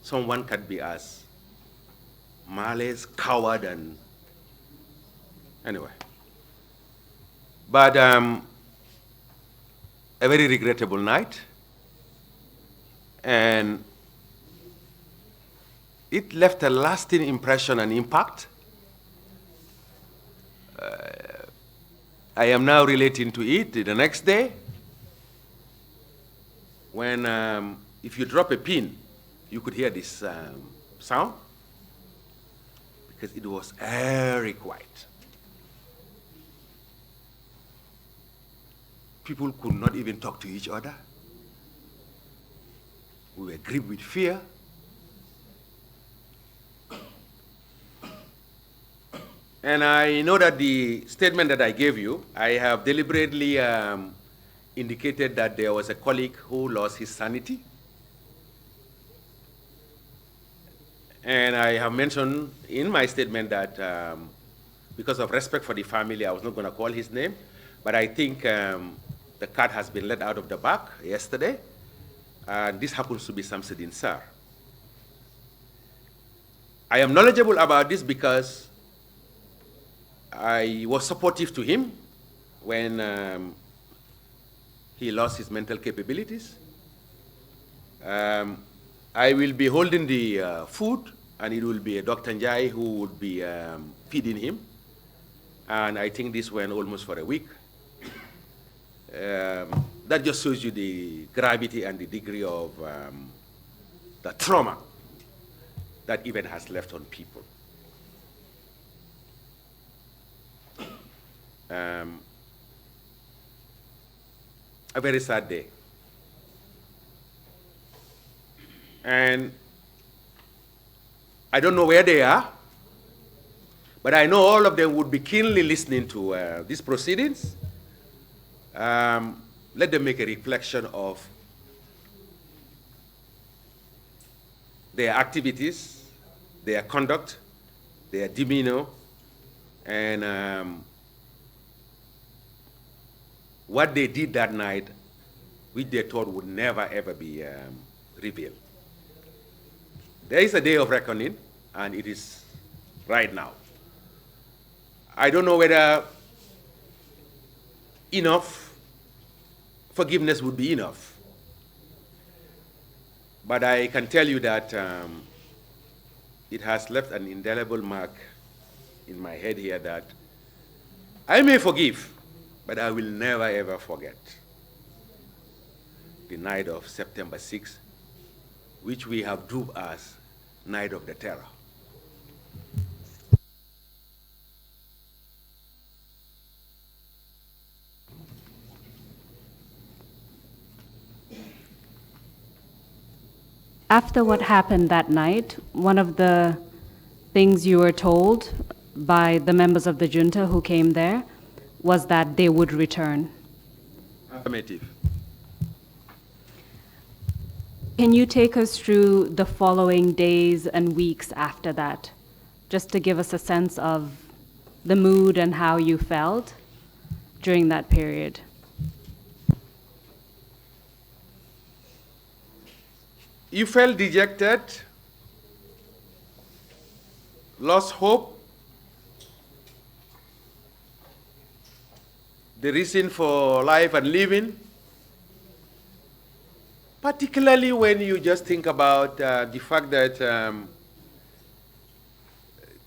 B: someone can be as malaise, coward, and anyway. But a very regrettable night, and it left a lasting impression and impact. I am now relating to it the next day, when if you drop a pin, you could hear this sound, because it was very quiet. People could not even talk to each other. We were gripped with fear. And I know that the statement that I gave you, I have deliberately indicated that there was a colleague who lost his sanity. And I have mentioned in my statement that because of respect for the family, I was not going to call his name, but I think the cat has been let out of the bag yesterday. This happens to be Samsudin Sir. I am knowledgeable about this because I was supportive to him when he lost his mental capabilities. I will be holding the food, and it will be Dr. Njai who would be feeding him. And I think this went almost for a week. That just shows you the gravity and the degree of the trauma that event has left on people. A very sad day. And I don't know where they are, but I know all of them would be keenly listening to these proceedings. Let them make a reflection of their activities, their conduct, their demeanor, and what they did that night, which they thought would never ever be revealed. There is a day of reckoning, and it is right now. I don't know whether enough forgiveness would be enough, but I can tell you that it has left an indelible mark in my head here that I may forgive, but I will never ever forget the night of September 6th, which we have dubbed as Night of the Terror.
A: After what happened that night, one of the things you were told by the members of the junta who came there was that they would return.
B: Affirmative.
A: Can you take us through the following days and weeks after that, just to give us a sense of the mood and how you felt during that period?
B: You felt dejected, lost hope. The reason for life and living, particularly when you just think about the fact that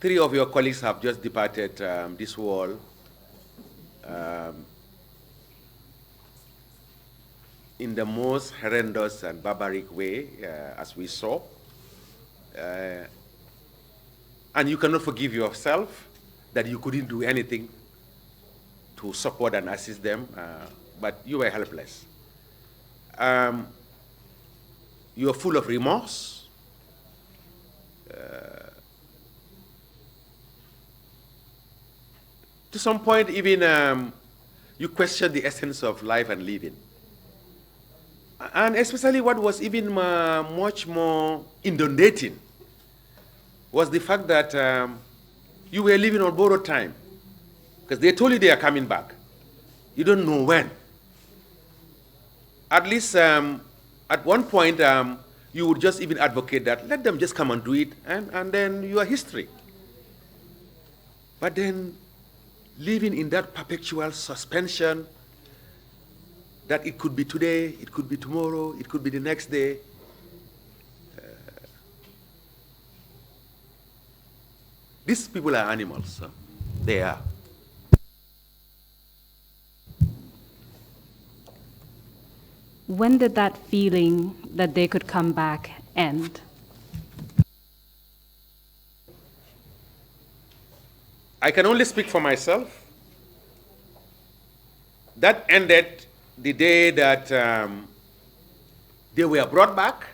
B: 3 of your colleagues have just departed this world. In the most horrendous and barbaric way, as we saw. And you cannot forgive yourself that you couldn't do anything to support and assist them, but you were helpless. You are full of remorse. To some point, even you question the essence of life and living. And especially what was even much more inundating was the fact that you were living on borrowed time, because they told you they are coming back. You don't know when. At least at one point, you would just even advocate that, let them just come and do it, and then you are history. But then living in that perpetual suspension, that it could be today, it could be tomorrow, it could be the next day. These people are animals. They are.
A: When did that feeling that they could come back end?
B: I can only speak for myself. That ended the day that they were brought back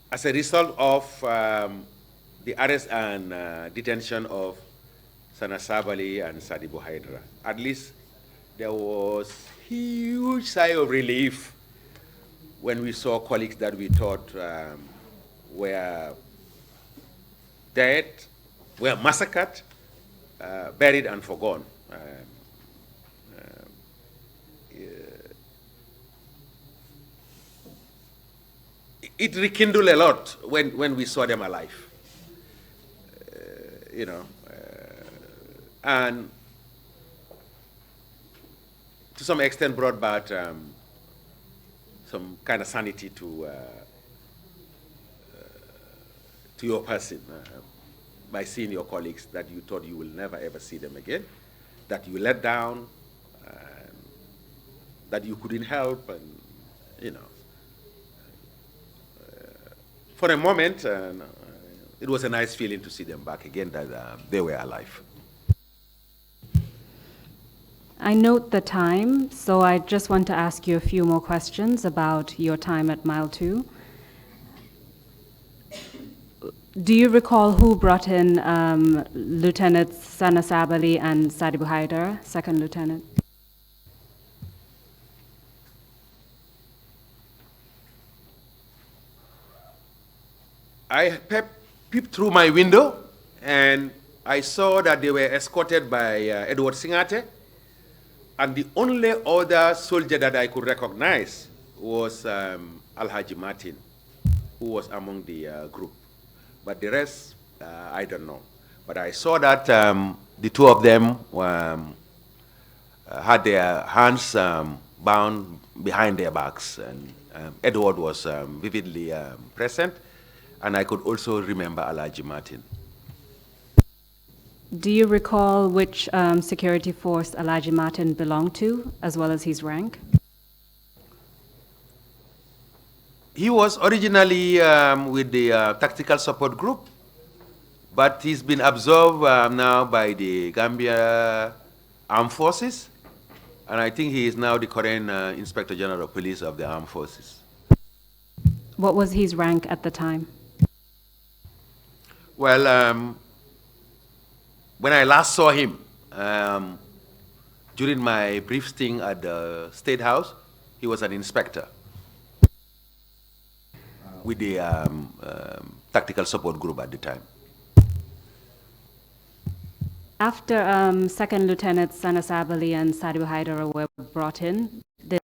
B: as a result of the arrest and detention of Sana Sabali and Sadibu Hydra. At least there was huge sigh of relief when we saw colleagues that we thought were dead, were massacred, buried and forgone. It rekindled a lot when we saw them alive, and to some extent brought back some kind of sanity to your person by seeing your colleagues that you thought you will never ever see them again, that you let down, that you couldn't help, and you know, for a moment, it was a nice feeling to see them back again, that they were alive.
A: I note the time, so I just want to ask you a few more questions about your time at Mile 2. Do you recall who brought in Lieutenants Sana Sabali and Sadibu Haidar, second lieutenant?
B: I peeped through my window, and I saw that they were escorted by Edward Singate, and the only other soldier that I could recognize was Alhaji Martin, who was among the group. But the rest, I don't know. But I saw that the two of them had their hands bound behind their backs, and Edward was vividly present, and I could also remember Alhaji Martin.
A: Do you recall which security force Alhaji Martin belonged to, as well as his rank?
B: He was originally with the Tactical Support Group, but he's been absorbed now by the Gambia Armed Forces, and I think he is now the current Inspector General of Police of the Armed Forces.
A: What was his rank at the time?
B: Well, when I last saw him during my brief stint at the State House, he was an inspector with the Tactical Support Group at the time.
A: After Second Lieutenant Sana Sabali and Sadibu Haidar were brought in, did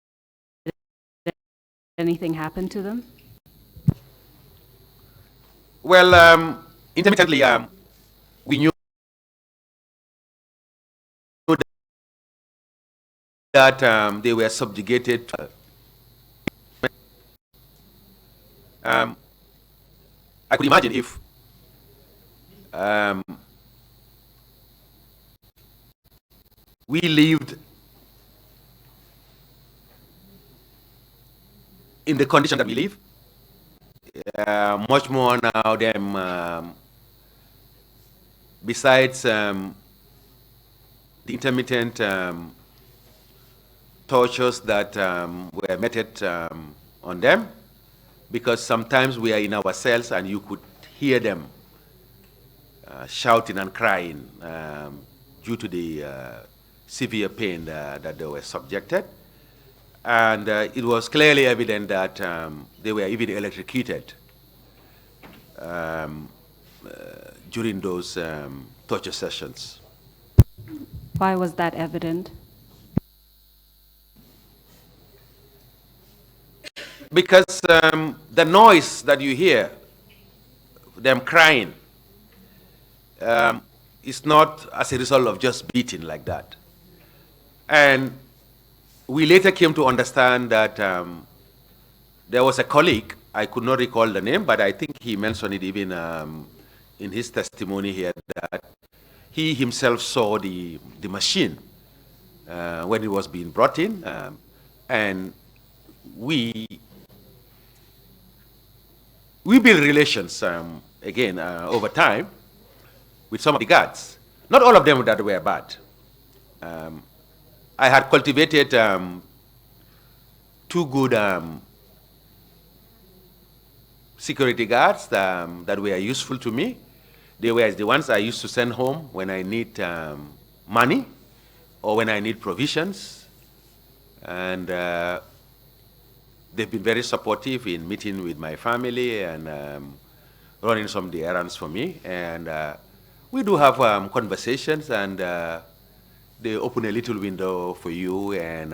A: anything happen to them?
B: Well, intermittently, we knew that they were subjugated. I could imagine if we lived in the condition that we live, much more now than besides the intermittent tortures that were meted on them, because sometimes we are in our cells and you could hear them shouting and crying due to the severe pain that they were subjected. And it was clearly evident that they were even electrocuted during those torture sessions.
A: Why was that evident?
B: Because the noise that you hear, them crying, is not as a result of just beating like that. And we later came to understand that there was a colleague, I could not recall the name, but I think he mentioned it even in his testimony here, that he himself saw the machine when it was being brought in, and we build relations, again, over time with some of the guards. Not all of them that were bad. I had cultivated two good security guards that were useful to me. They were the ones I used to send home when I need money or when I need provisions. And they've been very supportive in meeting with my family and running some of the errands for me. And we do have conversations, and they open a little window for you and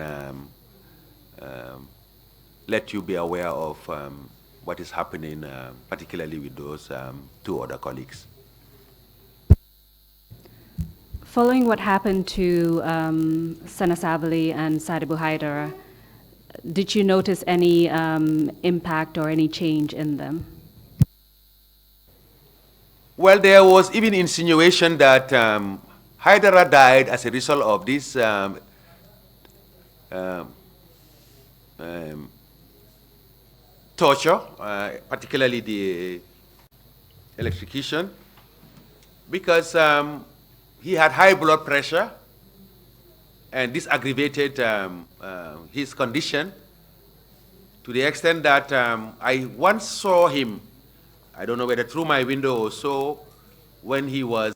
B: let you be aware of what is happening, particularly with those two other colleagues.
A: Following what happened to Sana Sabali and Sadibu Haidara, did you notice any impact or any change in them?
B: Well, there was even insinuation that Haidara died as a result of this torture, particularly the electrocution, because he had high blood pressure, and this aggravated his condition to the extent that I once saw him, I don't know whether through my window or so, when he was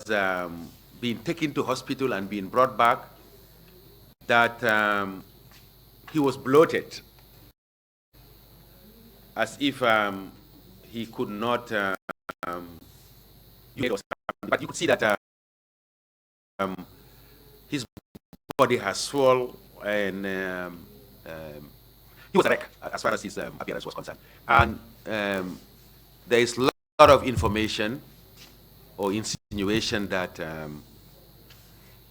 B: being taken to hospital and being brought back, that he was bloated, as if he could not, but you could see that his body has swelled, and he was a wreck as far as his appearance was concerned. And there is a lot of information or insinuation that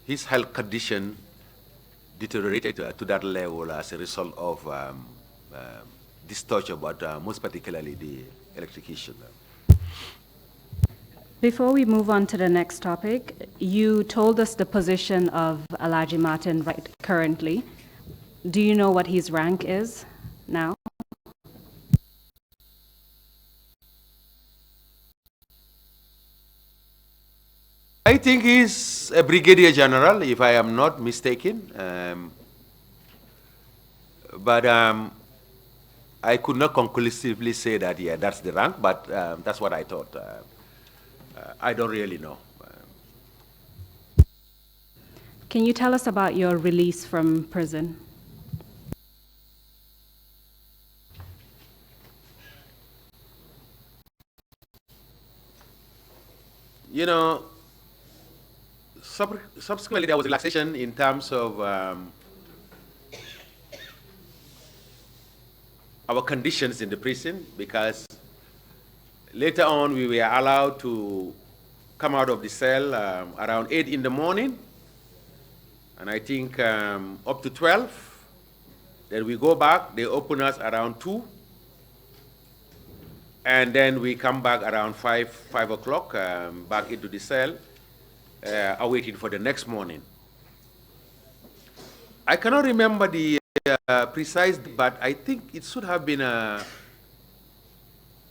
B: his health condition deteriorated to that level as a result of this torture, but most particularly the electrocution.
A: Before we move on to the next topic, you told us the position of Alhaji Martin right currently. Do you know what his rank is now?
B: I think he's a brigadier general, if I am not mistaken. But I could not conclusively say that, yeah, that's the rank, but that's what I thought. I don't really know.
A: Can you tell us about your release from prison?
B: You know, subsequently there was relaxation in terms of our conditions in the prison, because later on we were allowed to come out of the cell around 8 in the morning, and I think up to 12. Then we go back, they open us around 2, and then we come back around 5 o'clock back into the cell, awaiting for the next morning. I cannot remember the precise, but I think it should have been a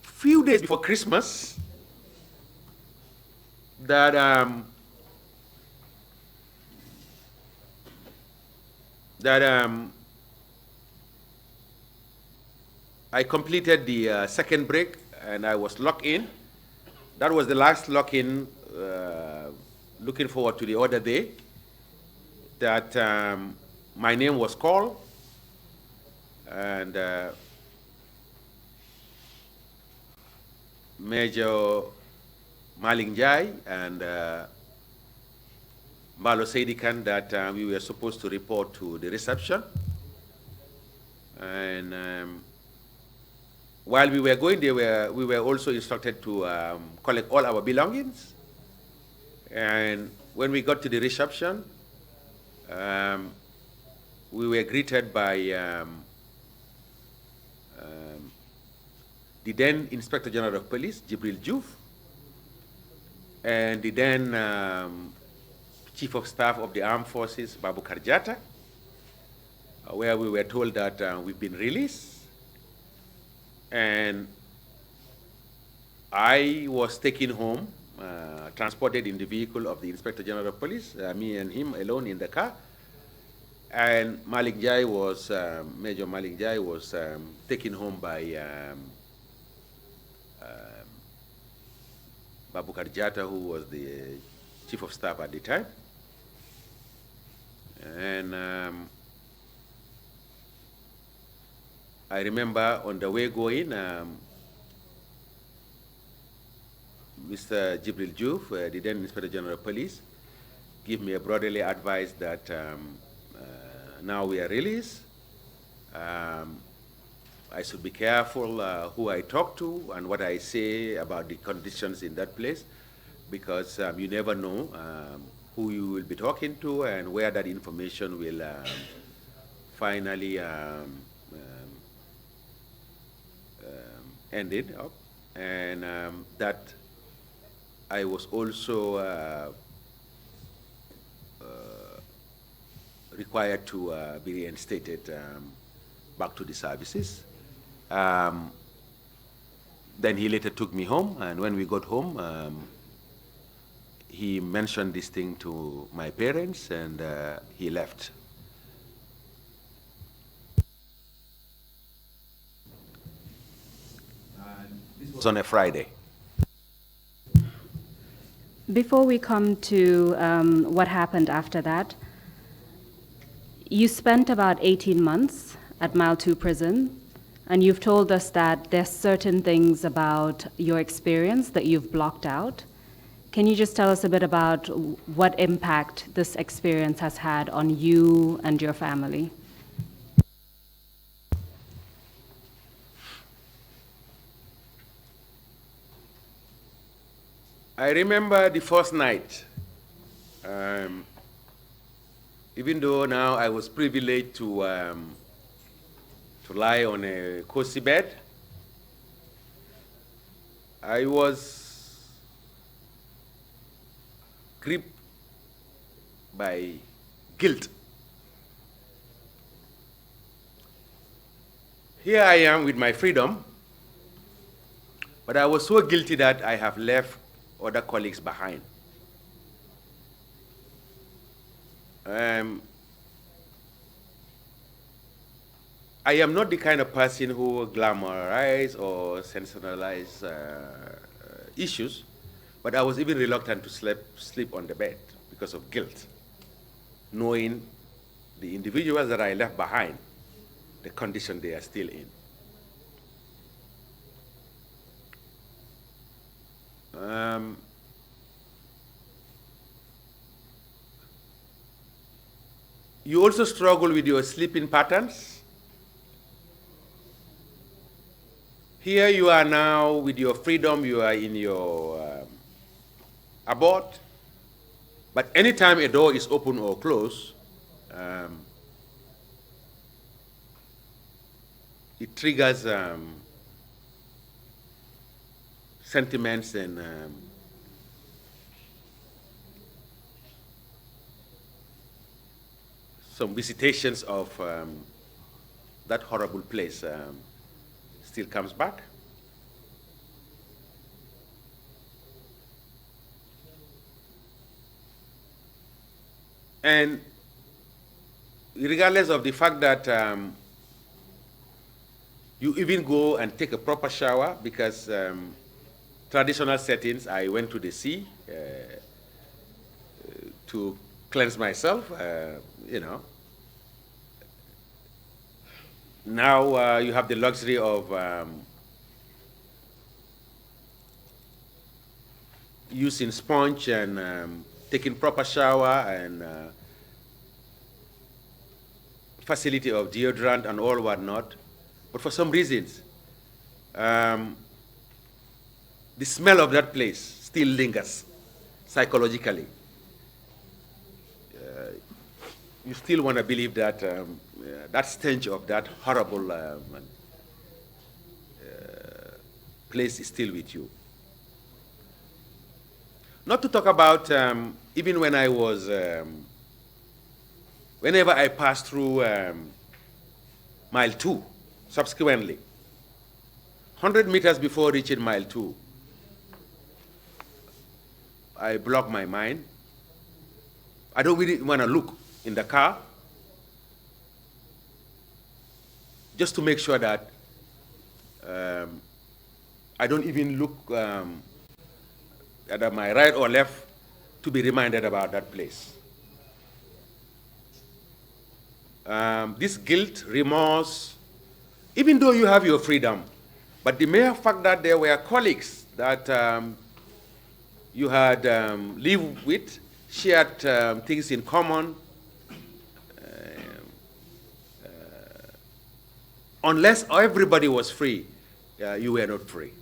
B: few days before Christmas that I completed the second break, and I was locked in. That was the last lock-in, looking forward to the other day, that my name was called, and Major Maling Jai and Mbalo Seidikan, that we were supposed to report to the reception. And while we were going there, we were also instructed to collect all our belongings. And when we got to the reception, we were greeted by the then Inspector General of Police, Jibril Juf, and the then Chief of Staff of the Armed Forces, Abubacarr Jatta, where we were told that we've been released. And I was taken home, transported in the vehicle of the Inspector General of Police, me and him alone in the car. And Malik Jai was, Major Malik Jai was taken home by Abubacarr Jatta, who was the Chief of Staff at the time. And I remember on the way going, Mr. Jibril Juf, the then Inspector General of Police, gave me a brotherly advice that now we are released. I should be careful who I talk to and what I say about the conditions in that place, because you never know who you will be talking to and where that information will finally ended up, and that I was also required to be reinstated back to the services. Then he later took me home, and when we got home, he mentioned this thing to my parents, and he left. This was on a Friday.
A: Before we come to what happened after that, you spent about 18 months at Mile 2 prison, and you've told us that there's certain things about your experience that you've blocked out. Can you just tell us a bit about what impact this experience has had on you and your family?
B: I remember the first night, even though now I was privileged to lie on a cozy bed, I was gripped by guilt. Here I am with my freedom, but I was so guilty that I have left other colleagues behind. I am not the kind of person who glamorize or sensationalize issues, but I was even reluctant to sleep on the bed because of guilt, knowing the individuals that I left behind, the condition they are still in. You also struggle with your sleeping patterns. Here you are now with your freedom, you are in your abode, but anytime a door is open or closed, it triggers sentiments and some visitations of that horrible place still comes back. And regardless of the fact that you even go and take a proper shower, because traditional settings, I went to the sea to cleanse myself, you know. Now you have the luxury of using sponge and taking proper shower and facility of deodorant and all whatnot. But for some reasons, the smell of that place still lingers psychologically. You still want to believe that that stench of that horrible place is still with you. Not to talk about even when I was, whenever I passed through Mile 2, subsequently, 100 meters before reaching Mile 2, I block my mind. I don't really want to look in the car, just to make sure that I don't even look at my right or left to be reminded about that place. This guilt, remorse, even though you have your freedom, but the mere fact that there were colleagues that you had lived with, shared things in common, unless everybody was free, you were not free.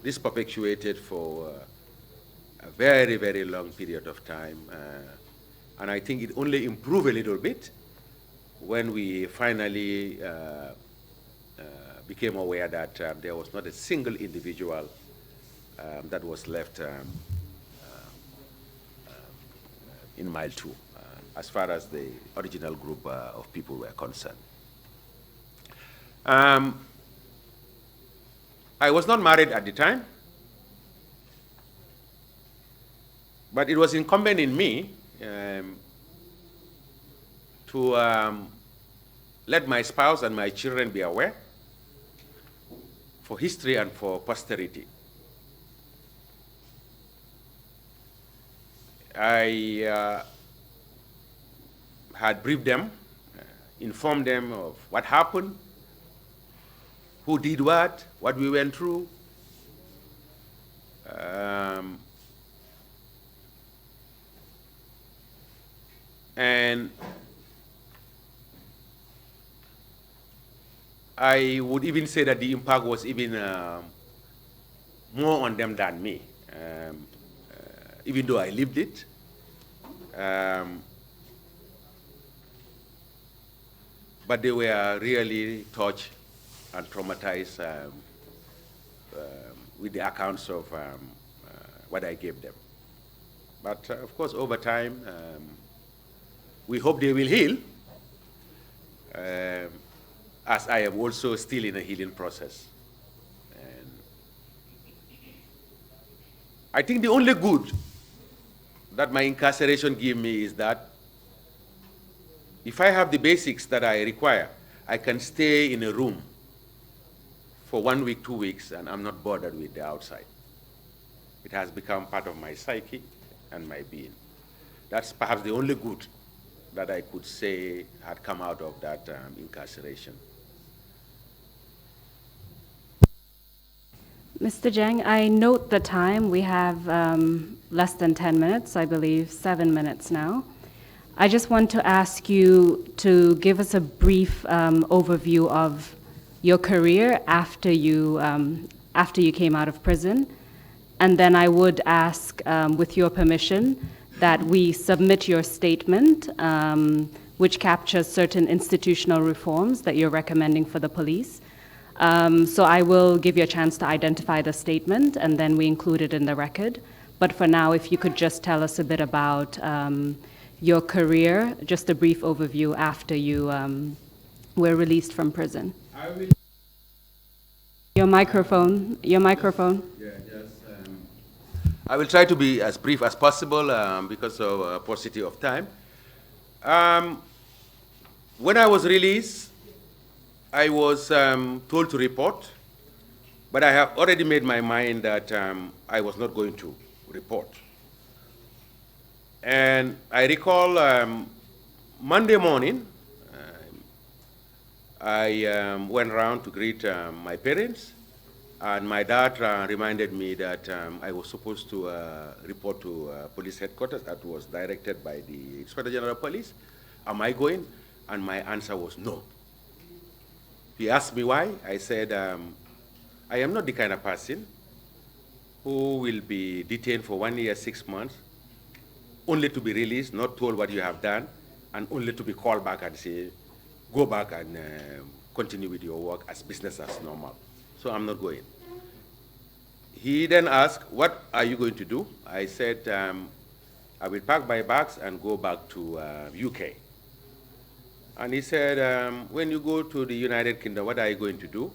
B: This perpetuated for a very, very long period of time. And I think it only improved a little bit when we finally became aware that there was not a single individual that was left in mile 2, as far as the original group of people were concerned. I was not married at the time, but it was incumbent in me to let my spouse and my children be aware for history and for posterity. I had briefed them, informed them of what happened, who did what we went through. And I would even say that the impact was even more on them than me, even though I lived it. But they were really touched and traumatized with the accounts of what I gave them. But of course, over time, we hope they will heal, as I am also still in a healing process. And I think the only good that my incarceration gave me is that if I have the basics that I require, I can stay in a room for 1 week, 2 weeks, and I'm not bothered with the outside. It has become part of my psyche and my being. That's perhaps the only good that I could say had come out of that incarceration.
A: Mr. Jeng, I note the time. We have less than 10 minutes, I believe 7 minutes now. I just want to ask you to give us a brief overview of your career after you came out of prison. And then I would ask, with your permission, that we submit your statement, which captures certain institutional reforms that you're recommending for the police. So I will give you a chance to identify the statement, and then we include it in the record. But for now, if you could just tell us a bit about your career, just a brief overview after you were released from prison. Your microphone. Yeah,
B: I will try to be as brief as possible because of paucity of time. When I was released, I was told to report, but I have already made my mind that I was not going to report. And I recall Monday morning, I went around to greet my parents, and my dad reminded me that I was supposed to report to police headquarters that was directed by the Inspector General of Police. Am I going? And my answer was no. He asked me why. I said, I am not the kind of person who will be detained for 1 year, 6 months, only to be released, not told what you have done, and only to be called back and say, go back and continue with your work as business as normal. So I'm not going. He then asked, what are you going to do? I said, I will pack my bags and go back to UK. And he said, when you go to the United Kingdom, what are you going to do?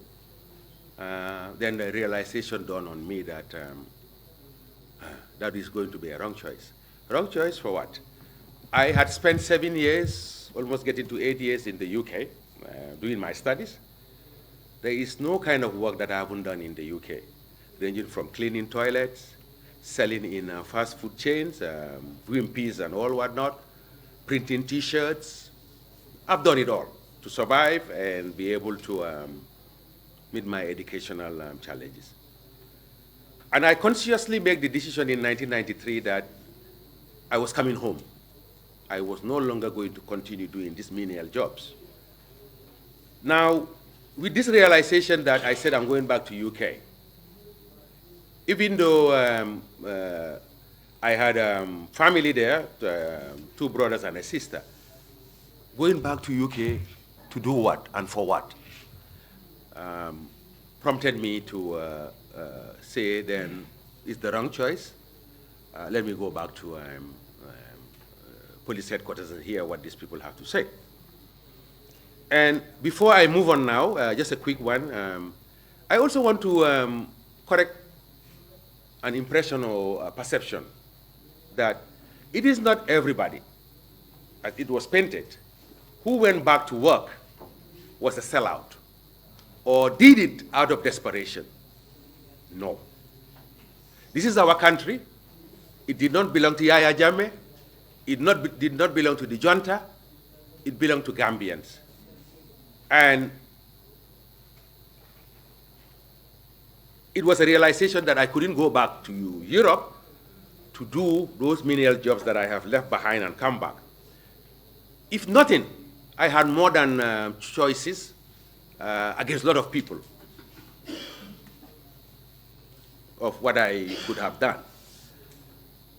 B: Then the realization dawned on me that that is going to be a wrong choice. Wrong choice for what? I had spent 7 years, almost getting to 8 years in the UK, doing my studies. There is no kind of work that I haven't done in the UK, ranging from cleaning toilets, selling in fast food chains, Wimpy's and all whatnot, printing T-shirts. I've done it all to survive and be able to meet my educational challenges. And I consciously made the decision in 1993 that I was coming home. I was no longer going to continue doing these menial jobs. Now, with this realization that I said I'm going back to UK, even though I had family there, 2 brothers and a sister. Going back to UK to do what and for what? Prompted me to say then it's the wrong choice. Let me go back to police headquarters and hear what these people have to say. And before I move on now, just a quick one. I also want to correct an impression or a perception that it is not everybody, as it was painted, who went back to work was a sellout or did it out of desperation. No. This is our country. It did not belong to Yaya Jammeh. It did not belong to the junta. It belonged to Gambians. And it was a realization that I couldn't go back to Europe to do those menial jobs that I have left behind and come back. If nothing, I had more than choices against a lot of people of what I could have done.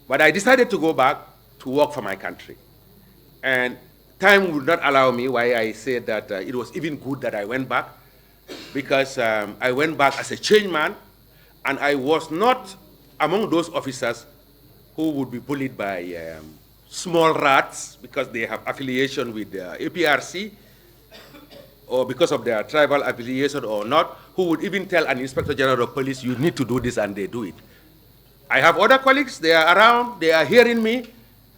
B: But I decided to go back to work for my country. And time would not allow me why I said that it was even good that I went back, because I went back as a change man, and I was not among those officers who would be bullied by small rats because they have affiliation with the APRC, or because of their tribal affiliation or not, who would even tell an Inspector General of Police, you need to do this, and they do it. I have other colleagues, they are around, they are hearing me.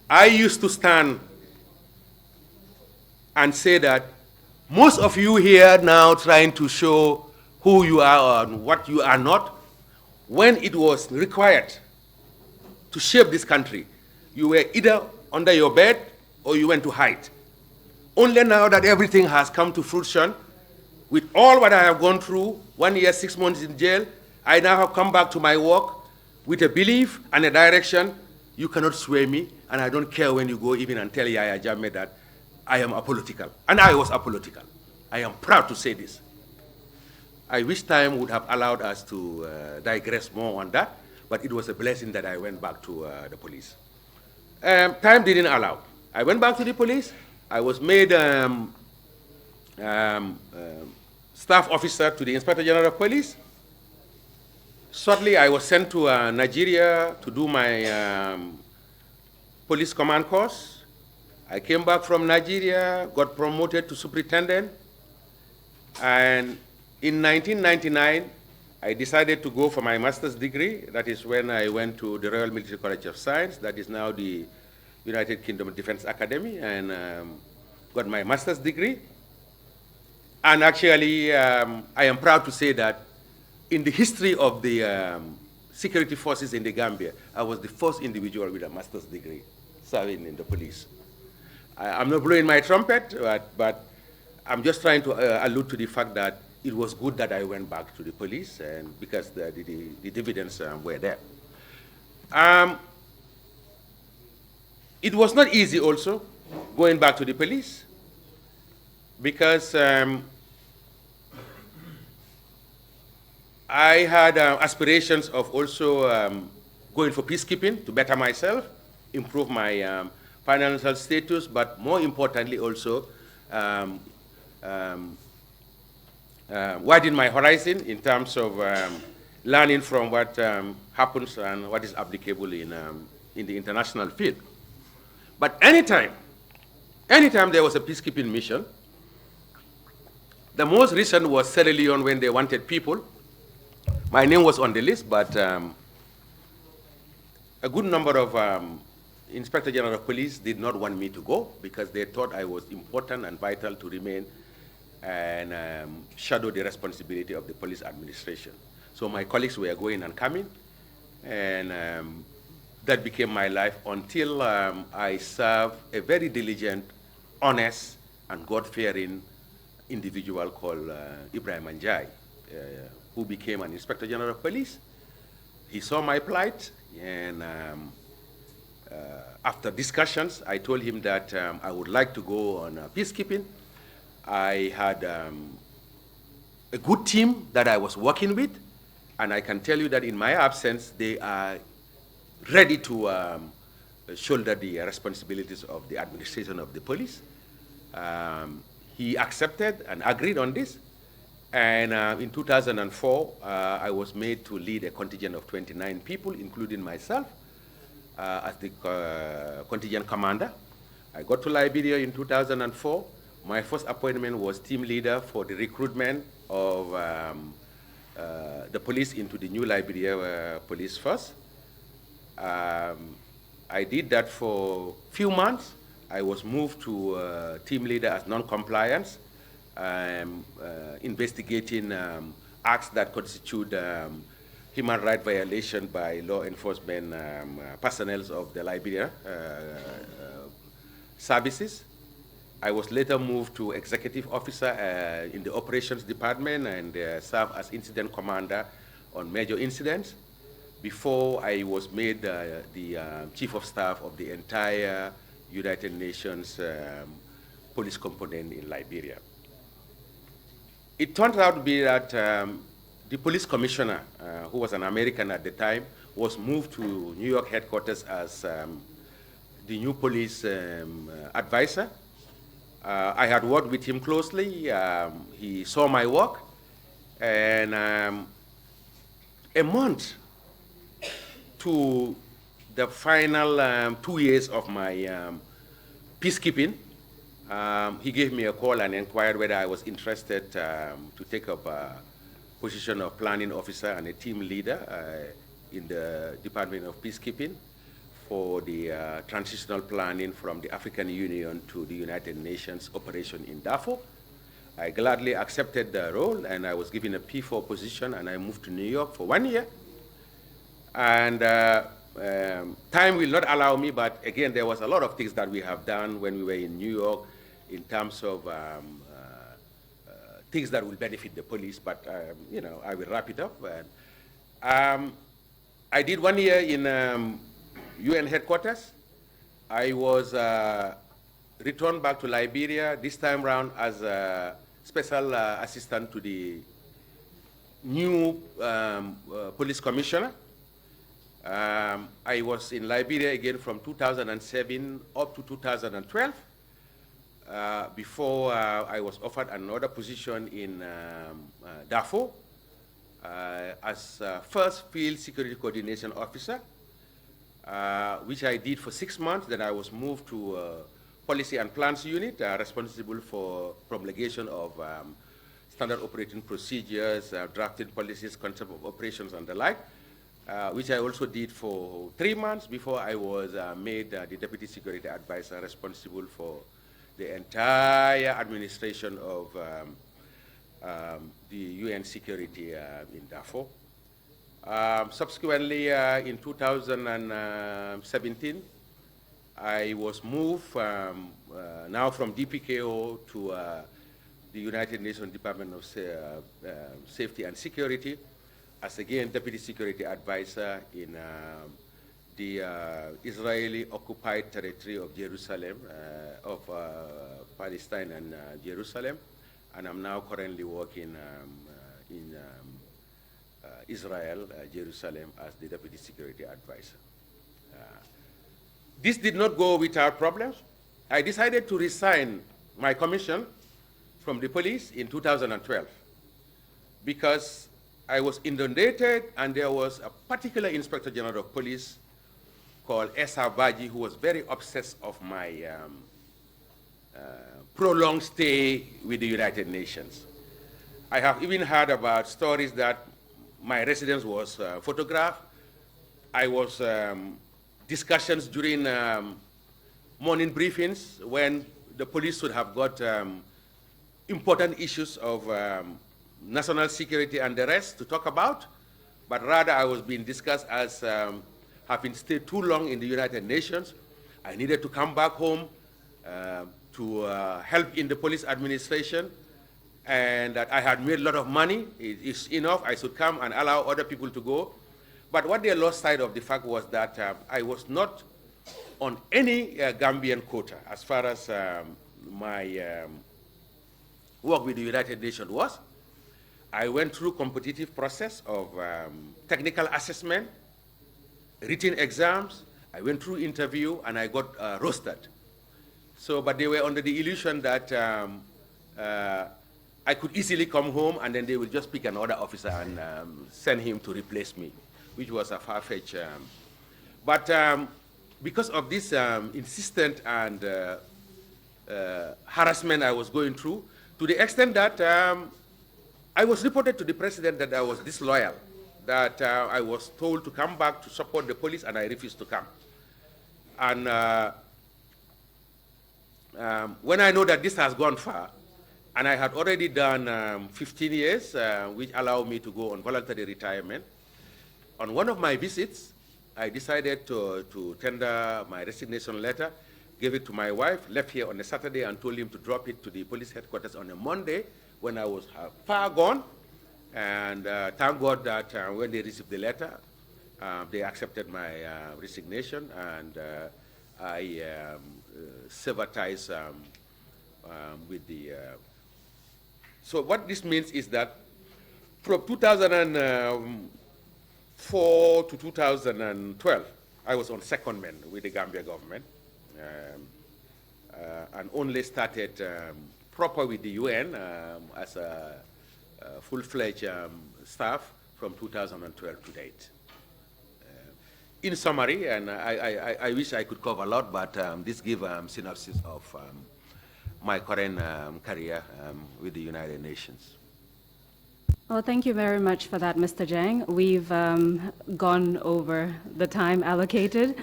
B: I used to stand and say that most of you here now trying to show who you are and what you are not, when it was required to shape this country, you were either under your bed or you went to hide. Only now that everything has come to fruition, with all what I have gone through, 1 year, 6 months in jail, I now have come back to my work with a belief and a direction. You cannot sway me, and I don't care when you go even and tell Yaya Jammeh that I am apolitical. And I was apolitical. I am proud to say this. I wish time would have allowed us to digress more on that, but it was a blessing that I went back to the police. Time didn't allow. I went back to the police. I was made staff officer to the Inspector General of Police. Shortly, I was sent to Nigeria to do my police command course. I came back from Nigeria, got promoted to superintendent, and in 1999, I decided to go for my master's degree. That is when I went to the Royal Military College of Science, that is now the United Kingdom Defense Academy, and got my master's degree. And actually, I am proud to say that in the history of the security forces in the Gambia, I was the first individual with a master's degree serving in the police. I'm not blowing my trumpet, but I'm just trying to allude to the fact that it was good that I went back to the police, and because the dividends were there. It was not easy also going back to the police, because I had aspirations of also going for peacekeeping to better myself, improve my financial status, but more importantly also widen my horizon in terms of learning from what happens and what is applicable in the international field. But anytime there was a peacekeeping mission, the most recent was Sierra Leone when they wanted people. My name was on the list, but a good number of Inspector General of Police did not want me to go because they thought I was important and vital to remain and shadow the responsibility of the police administration. So my colleagues were going and coming, and that became my life until I served a very diligent, honest, and God-fearing individual called Ibrahim Anjai, who became an Inspector General of Police. He saw my plight, and after discussions, I told him that I would like to go on peacekeeping. I had a good team that I was working with, and I can tell you that in my absence, they are ready to shoulder the responsibilities of the administration of the police. He accepted and agreed on this. And in 2004, I was made to lead a contingent of 29 people, including myself, as the contingent commander. I got to Liberia in 2004. My first appointment was team leader for the recruitment of the police into the new Liberia police force. I did that for a few months. I was moved to team leader as non-compliance, investigating acts that constitute human rights violation by law enforcement personnel of the Liberia services. I was later moved to executive officer in the operations department and served as incident commander on major incidents before I was made the chief of staff of the entire United Nations police component in Liberia. It turned out to be that the police commissioner, who was an American at the time, was moved to New York headquarters as the new police advisor. I had worked with him closely. He saw my work, and a month to the final 2 years of my peacekeeping, he gave me a call and inquired whether I was interested to take up a position of planning officer and a team leader in the Department of Peacekeeping for the transitional planning from the African Union to the United Nations operation in Darfur. I gladly accepted the role, and I was given a P4 position, and I moved to New York for 1 year. And time will not allow me, but again, there was a lot of things that we have done when we were in New York in terms of things that will benefit the police, but you know, I will wrap it up. I did 1 year in UN headquarters. I was returned back to Liberia, this time around as a special assistant to the new police commissioner. I was in Liberia again from 2007 up to 2012 before I was offered another position in Darfur as first field security coordination officer, which I did for 6 months. Then I was moved to policy and plans unit, responsible for promulgation of standard operating procedures, drafting policies, concept of operations, and the like. Which I also did for 3 months before I was made the Deputy Security Advisor responsible for the entire administration of the UN security in Darfur. Subsequently, in 2017, I was moved now from DPKO to the United Nations Department of Safety and Security, as again Deputy Security Advisor in the Israeli-occupied territory of Jerusalem, of Palestine and Jerusalem, and I'm now currently working in Israel, Jerusalem, as the Deputy Security Advisor. This did not go without problems. I decided to resign my commission from the police in 2012 because I was inundated, and there was a particular Inspector General of Police called S.R. Baji, who was very obsessed of my prolonged stay with the United Nations. I have even heard about stories that my residence was photographed. I was discussions during morning briefings when the police should have got important issues of national security and the rest to talk about, but rather I was being discussed as having stayed too long in the United Nations. I needed to come back home to help in the police administration, and that I had made a lot of money. It's enough, I should come and allow other people to go. But what they lost sight of the fact was that I was not on any Gambian quota as far as my work with the United Nations was. I went through competitive process of technical assessment, written exams, I went through interview, and I got rostered. So, but they were under the illusion that I could easily come home, and then they would just pick another officer and send him to replace me, which was a far-fetched. But because of this insistent and harassment I was going through, to the extent that I was reported to the president that I was disloyal, that I was told to come back to support the police, and I refused to come. And when I know that this has gone far, and I had already done 15 years, which allowed me to go on voluntary retirement, on one of my visits, I decided to tender my resignation letter, gave it to my wife, left here on a Saturday, and told him to drop it to the police headquarters on a Monday when I was far gone. And thank God that when they received the letter, they accepted my resignation, and I severed ties with the... So what this means is that from 2004 to 2012, I was on secondment with the Gambia government, and only started proper with the UN as a full-fledged staff from 2012 to date. In summary, and I wish I could cover a lot, but this gives synopsis of my current career with the United Nations.
A: Well, thank you very much for that, Mr. Jeng. We've gone over the time allocated.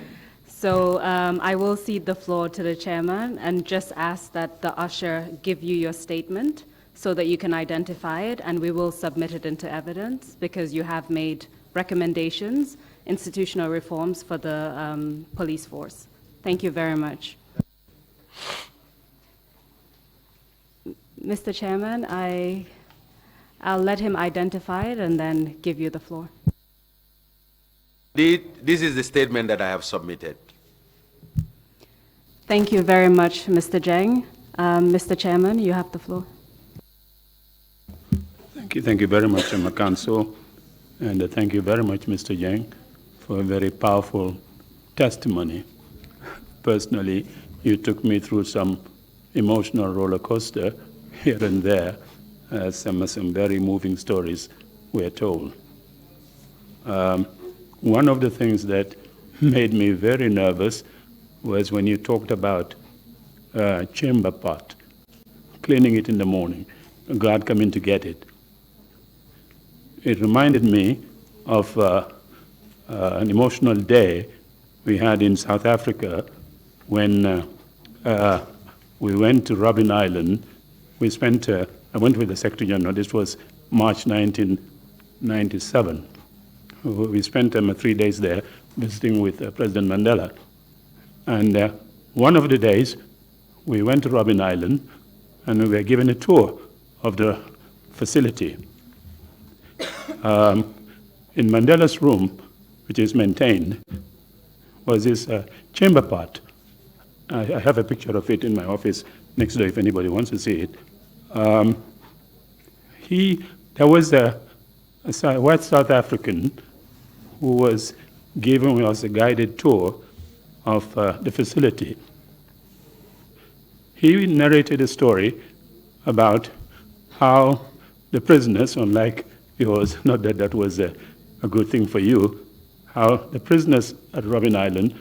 A: So I will cede the floor to the chairman and just ask that the usher give you your statement so that you can identify it, and we will submit it into evidence because you have made recommendations, institutional reforms for the police force. Thank you very much. Mr. Chairman, I'll let him identify it and then give you the floor.
B: This is the statement that I have submitted.
A: Thank you very much, Mr. Jeng. Mr. Chairman, you have the floor.
C: Thank you very much, Mr. Counsel, and thank you very much, Mr. Jeng, for a very powerful testimony. Personally, you took me through some emotional roller coaster here and there. Some very moving stories were told. One of the things that made me very nervous was when you talked about chamber pot, cleaning it in the morning, a guard coming to get it. It reminded me of an emotional day we had in South Africa when we went to Robben Island. We spent, I went with the Secretary General, this was March 1997. We spent 3 days there visiting with President Mandela. And one of the days, we went to Robben Island and we were given a tour of the facility. In Mandela's room, which is maintained, was this chamber pot. I have a picture of it in my office next door if anybody wants to see it. There was a white South African who was giving us a guided tour of the facility. He narrated a story about how the prisoners, unlike yours, not that that was a good thing for you, how the prisoners at Robben Island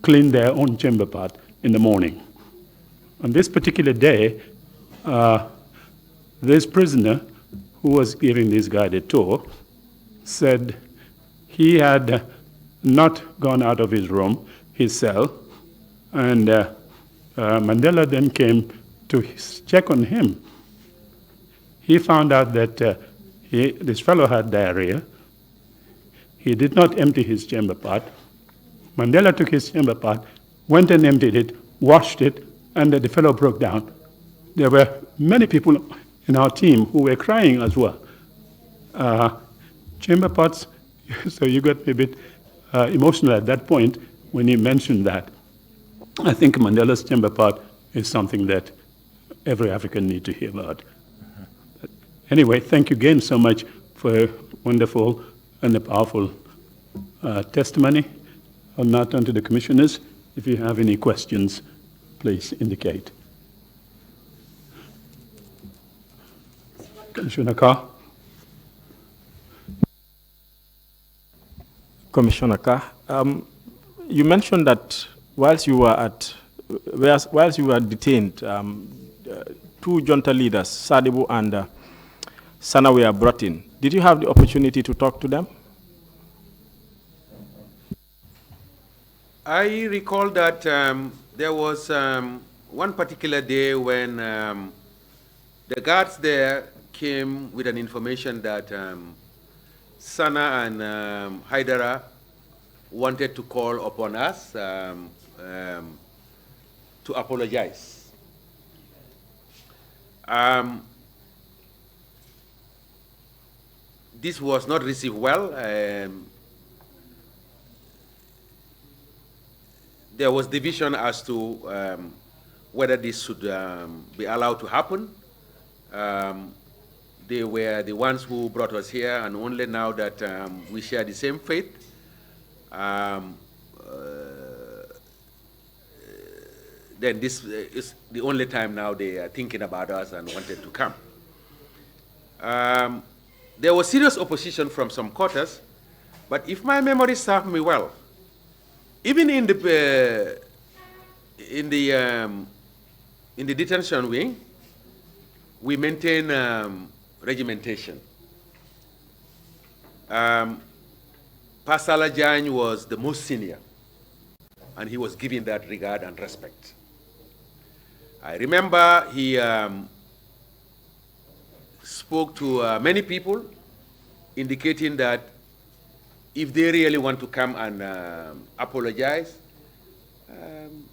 C: cleaned their own chamber pot in the morning. On this particular day, this prisoner who was giving this guided tour said he had not gone out of his room, his cell, and Mandela then came to check on him. He found out that this fellow had diarrhea. He did not empty his chamber pot. Mandela took his chamber pot, went and emptied it, washed it, and the fellow broke down. There were many people in our team who were crying as well. Chamber pots, so you got a bit emotional at that point when you mentioned that. I think Mandela's chamber pot is something that every African needs to hear about. Anyway, thank you again so much for a wonderful and a powerful testimony. I'll now turn to the commissioners. If you have any questions, please indicate. Commissioner Carr.
D: Commissioner Carr, you mentioned that whilst you were detained, two junta leaders, Sadibu and Sana, were brought in. Did you have the opportunity to talk to them?
B: I recall that there was one particular day when the guards there came with an information that Sana and Haidara wanted to call upon us to apologize. This was not received well. There was division as to whether this should be allowed to happen. They were the ones who brought us here, and only now that we share the same faith, then this is the only time now they are thinking about us and wanted to come. There was serious opposition from some quarters, but if my memory serves me well, even in the detention wing, we maintain regimentation. Pasala Jiang was the most senior, and he was given that regard and respect. I remember he spoke to many people, indicating that if they really want to come and apologize,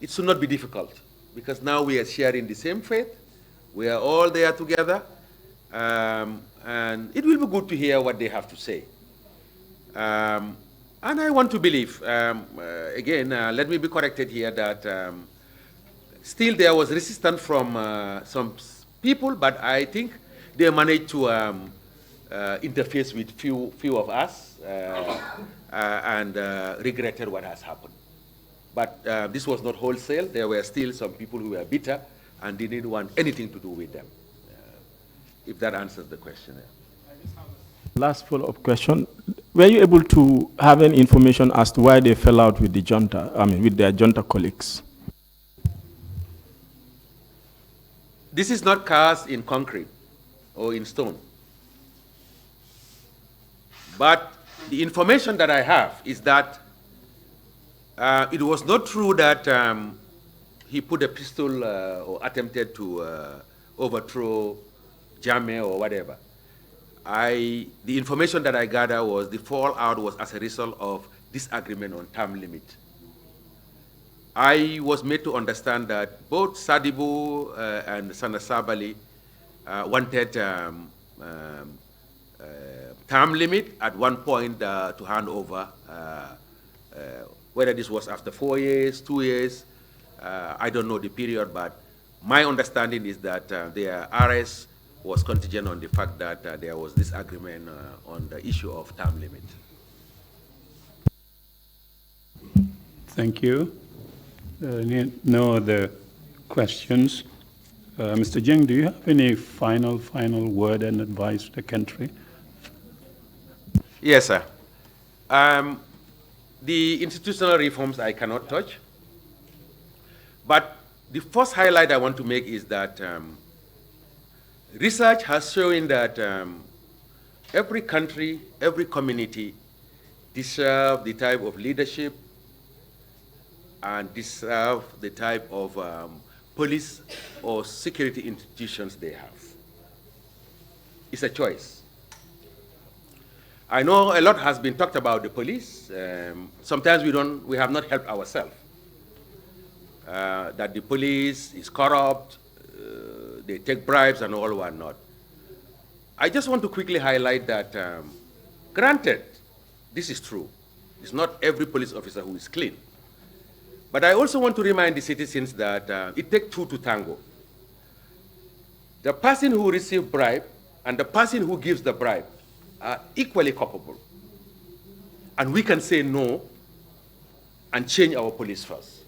B: it should not be difficult, because now we are sharing the same faith. We are all there together, and it will be good to hear what they have to say. And I want to believe, again, let me be corrected here, that still there was resistance from some people, but I think they managed to interface with few of us and regretted what has happened. But this was not wholesale. There were still some people who were bitter and didn't want anything to do with them, if that answers the question.
D: Last follow-up question. Were you able to have any information as to why they fell out with the junta, with their junta colleagues?
B: This is not cast in concrete or in stone. But the information that I have is that it was not true that he put a pistol or attempted to overthrow Jame or whatever. The information that I gathered was the fallout was as a result of disagreement on term limit. I was made to understand that both Sadibu and Sana Sabali wanted term limit at one point to hand over, whether this was after 4 years, 2 years, I don't know the period, but my understanding is that their arrest was contingent on the fact that there was disagreement on the issue of term limit.
C: Thank you. No other questions. Mr. Jeng, do you have any final word and advice to the country?
B: Yes, sir. The institutional reforms I cannot touch, but the first highlight I want to make is that research has shown that every country, every community deserves the type of leadership and deserve the type of police or security institutions they have. It's a choice. I know a lot has been talked about the police. Sometimes we have not helped ourselves. That the police is corrupt, they take bribes and all whatnot. I just want to quickly highlight that, granted, this is true. It's not every police officer who is clean. But I also want to remind the citizens that it takes two to tango. The person who receives bribe and the person who gives the bribe are equally culpable. And we can say no and change our police force.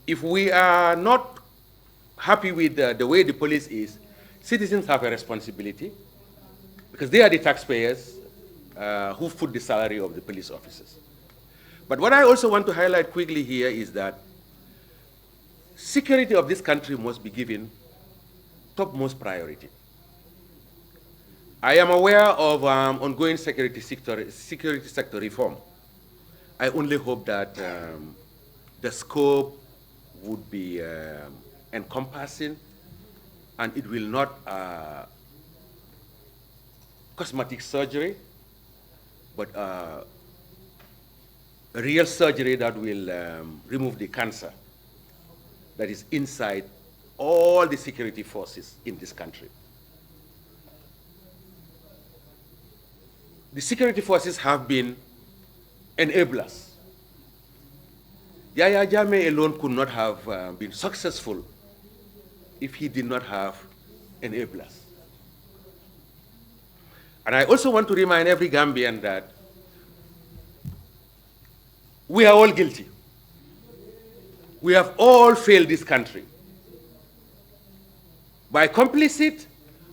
B: If we are not happy with the way the police is, citizens have a responsibility because they are the taxpayers who put the salary of the police officers. But what I also want to highlight quickly here is that security of this country must be given topmost priority. I am aware of ongoing security sector reform. I only hope that the scope would be encompassing and it will not cosmetic surgery, but a real surgery that will remove the cancer that is inside all the security forces in this country. The security forces have been enablers. Yahya Jammeh alone could not have been successful if he did not have enablers. And I also want to remind every Gambian that we are all guilty. We have all failed this country. By complicit,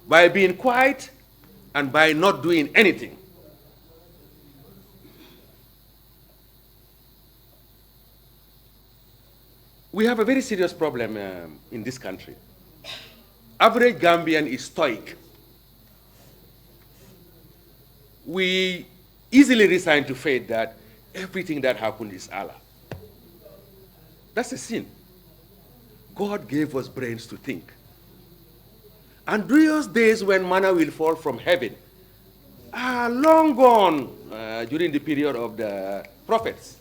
B: by being quiet, and by not doing anything. We have a very serious problem in this country. Average Gambian is stoic. We easily resign to fate that everything that happened is Allah. That's a sin. God gave us brains to think. And those days when manna will fall from heaven are long gone during the period of the prophets.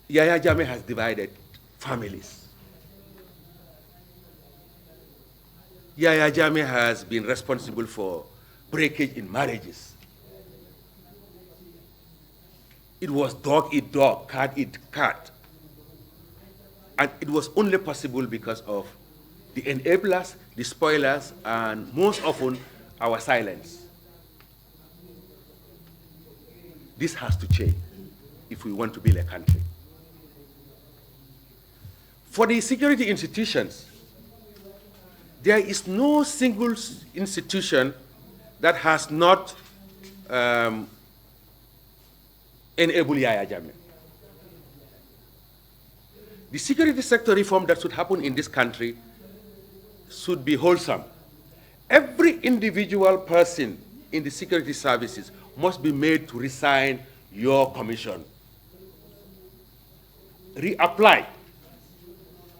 B: Yahya Jammeh has divided families. Yahya Jammeh has been responsible for breakage in marriages. It was dog eat dog, cat eat cat. And it was only possible because of the enablers, the spoilers, and most often our silence. This has to change if we want to build a country. For the security institutions, there is no single institution that has not enabled Yahya Jammeh. The security sector reform that should happen in this country should be wholesome. Every individual person in the security services must be made to resign your commission. Reapply.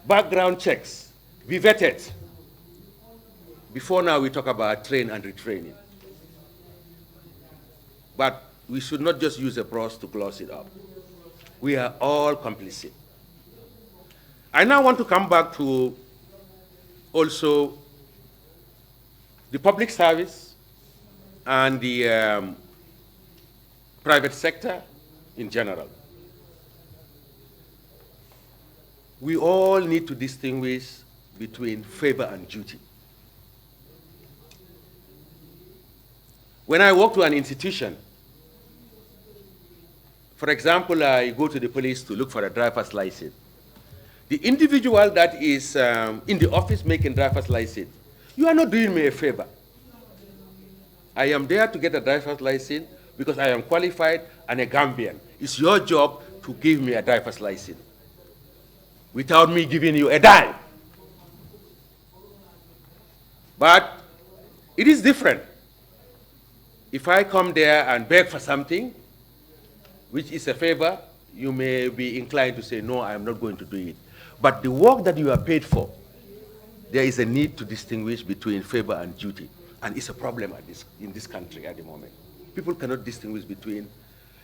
B: Background checks. Be vetted. Before now, we talk about train and retraining. But we should not just use a brush to gloss it up. We are all complicit. I now want to come back to also the public service and the private sector in general. We all need to distinguish between favor and duty. When I walk to an institution, for example, I go to the police to look for a driver's license. The individual that is in the office making driver's license, you are not doing me a favor. I am there to get a driver's license because I am qualified and a Gambian. It's your job to give me a driver's license without me giving you a dime. But it is different. If I come there and beg for something, which is a favor, you may be inclined to say, no, I am not going to do it. But the work that you are paid for, there is a need to distinguish between favor and duty. And it's a problem in this country at the moment. People cannot distinguish between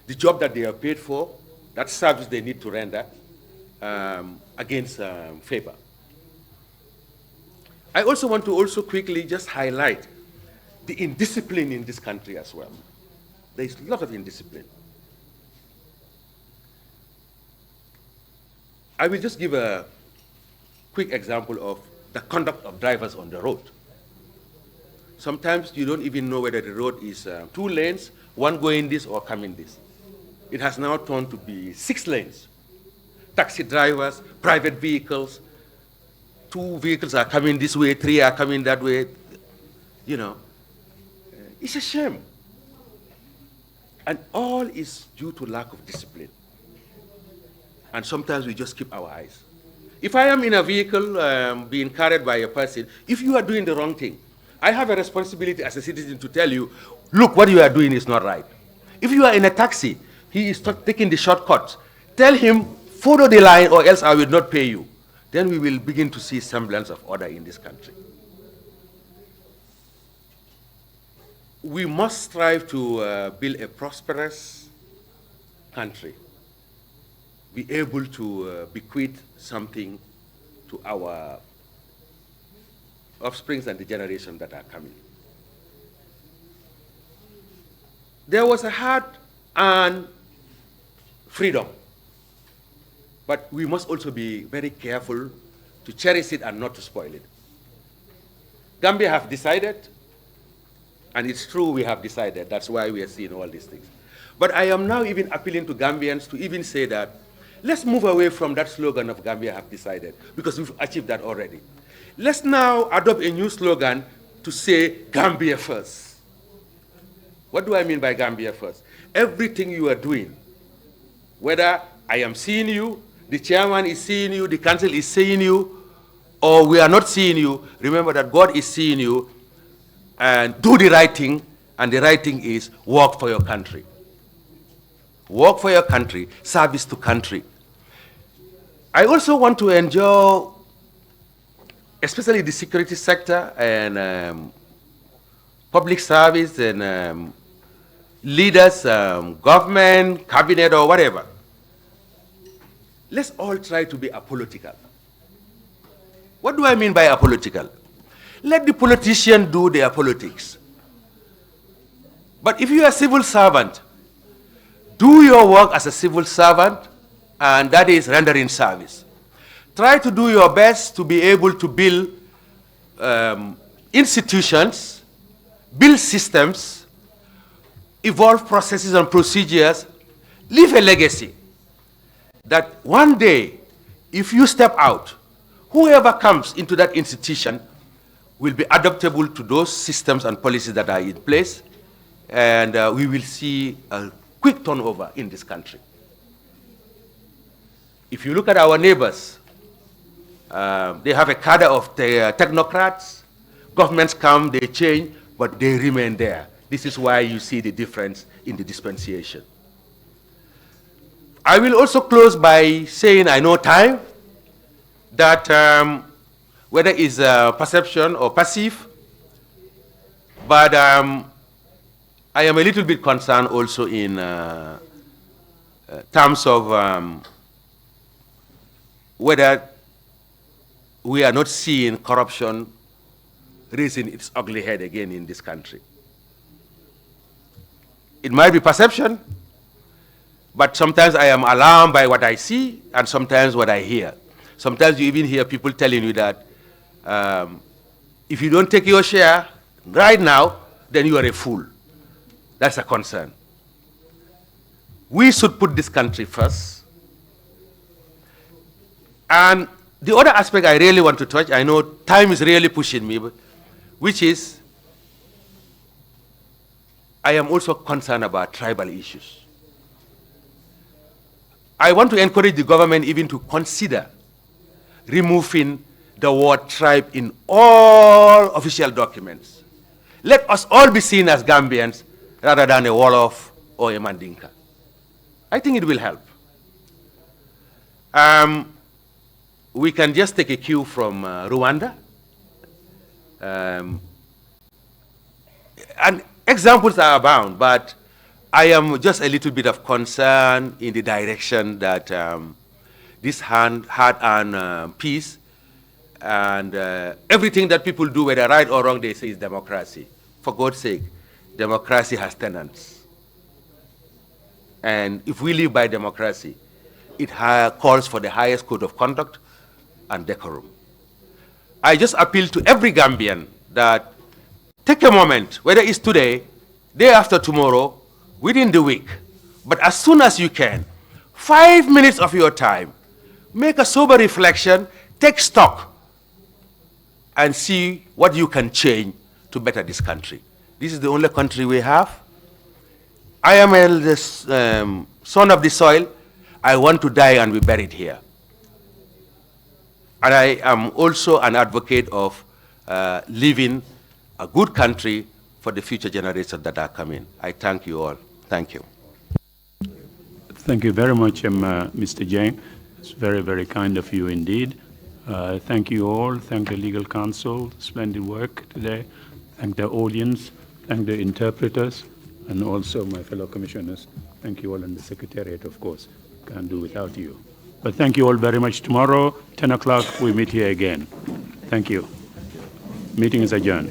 B: the job that they are paid for, that service they need to render, against favor. I also want to quickly just highlight the indiscipline in this country as well. There is a lot of indiscipline. I will just give a quick example of the conduct of drivers on the road. Sometimes you don't even know whether the road is 2 lanes, one going this or coming this. It has now turned to be 6 lanes. Taxi drivers, private vehicles, 2 vehicles are coming this way, 3 are coming that way. You know, it's a shame. And all is due to lack of discipline. And sometimes we just keep our eyes. If I am in a vehicle being carried by a person, if you are doing the wrong thing, I have a responsibility as a citizen to tell you, look, what you are doing is not right. If you are in a taxi, he is taking the shortcut, tell him, follow the line or else I will not pay you. Then we will begin to see semblance of order in this country. We must strive to build a prosperous country, be able to bequeath something to our offsprings and the generation that are coming. There was a hard-earned freedom, but we must also be very careful to cherish it and not to spoil it. Gambia have decided, and it's true we have decided, that's why we are seeing all these things. But I am now even appealing to Gambians to even say that, let's move away from that slogan of Gambia have decided, because we've achieved that already. Let's now adopt a new slogan to say Gambia first. What do I mean by Gambia first? Everything you are doing, whether I am seeing you, the chairman is seeing you, the council is seeing you, or we are not seeing you, remember that God is seeing you, and do the right thing, and the right thing is work for your country. Work for your country, service to country. I also want to enjoy, especially the security sector and public service and leaders, government, cabinet, or whatever. Let's all try to be apolitical. What do I mean by apolitical? Let the politician do their politics. But if you are a civil servant, do your work as a civil servant, and that is rendering service. Try to do your best to be able to build institutions, build systems, evolve processes and procedures, leave a legacy that one day, if you step out, whoever comes into that institution will be adaptable to those systems and policies that are in place, and we will see a quick turnover in this country. If you look at our neighbors, they have a cadre of technocrats. Governments come, they change, but they remain there. This is why you see the difference in the dispensation. I will also close by saying, I know time, that whether it's perception or passive, but I am a little bit concerned also in terms of whether we are not seeing corruption raising its ugly head again in this country. It might be perception, but sometimes I am alarmed by what I see and sometimes what I hear. Sometimes you even hear people telling you that if you don't take your share right now, then you are a fool. That's a concern. We should put this country first. And the other aspect I really want to touch, I know time is really pushing me, which is I am also concerned about tribal issues. I want to encourage the government even to consider removing the word tribe in all official documents. Let us all be seen as Gambians rather than a Wolof or a Mandinka. I think it will help. We can just take a cue from Rwanda. And examples are abound, but I am just a little bit of concern in the direction that this hard-earned peace and everything that people do, whether right or wrong, they say is democracy. For God's sake, democracy has tenets. And if we live by democracy, it calls for the highest code of conduct and decorum. I just appeal to every Gambian that take a moment, whether it's today, day after tomorrow, within the week, but as soon as you can, 5 minutes of your time, make a sober reflection, take stock, and see what you can change to better this country. This is the only country we have. I am the son of the soil. I want to die and be buried here. And I am also an advocate of leaving a good country for the future generations that are coming. I thank you all. Thank you.
C: Thank you very much, Mr. Jeng. It's very, very kind of you indeed. Thank you all. Thank the legal counsel. Splendid work today. Thank the audience. Thank the interpreters. And also my fellow commissioners. Thank you all, and the secretariat, of course. Can't do without you. But thank you all very much. Tomorrow, 10 o'clock, we meet here again. Thank you. Meeting is adjourned.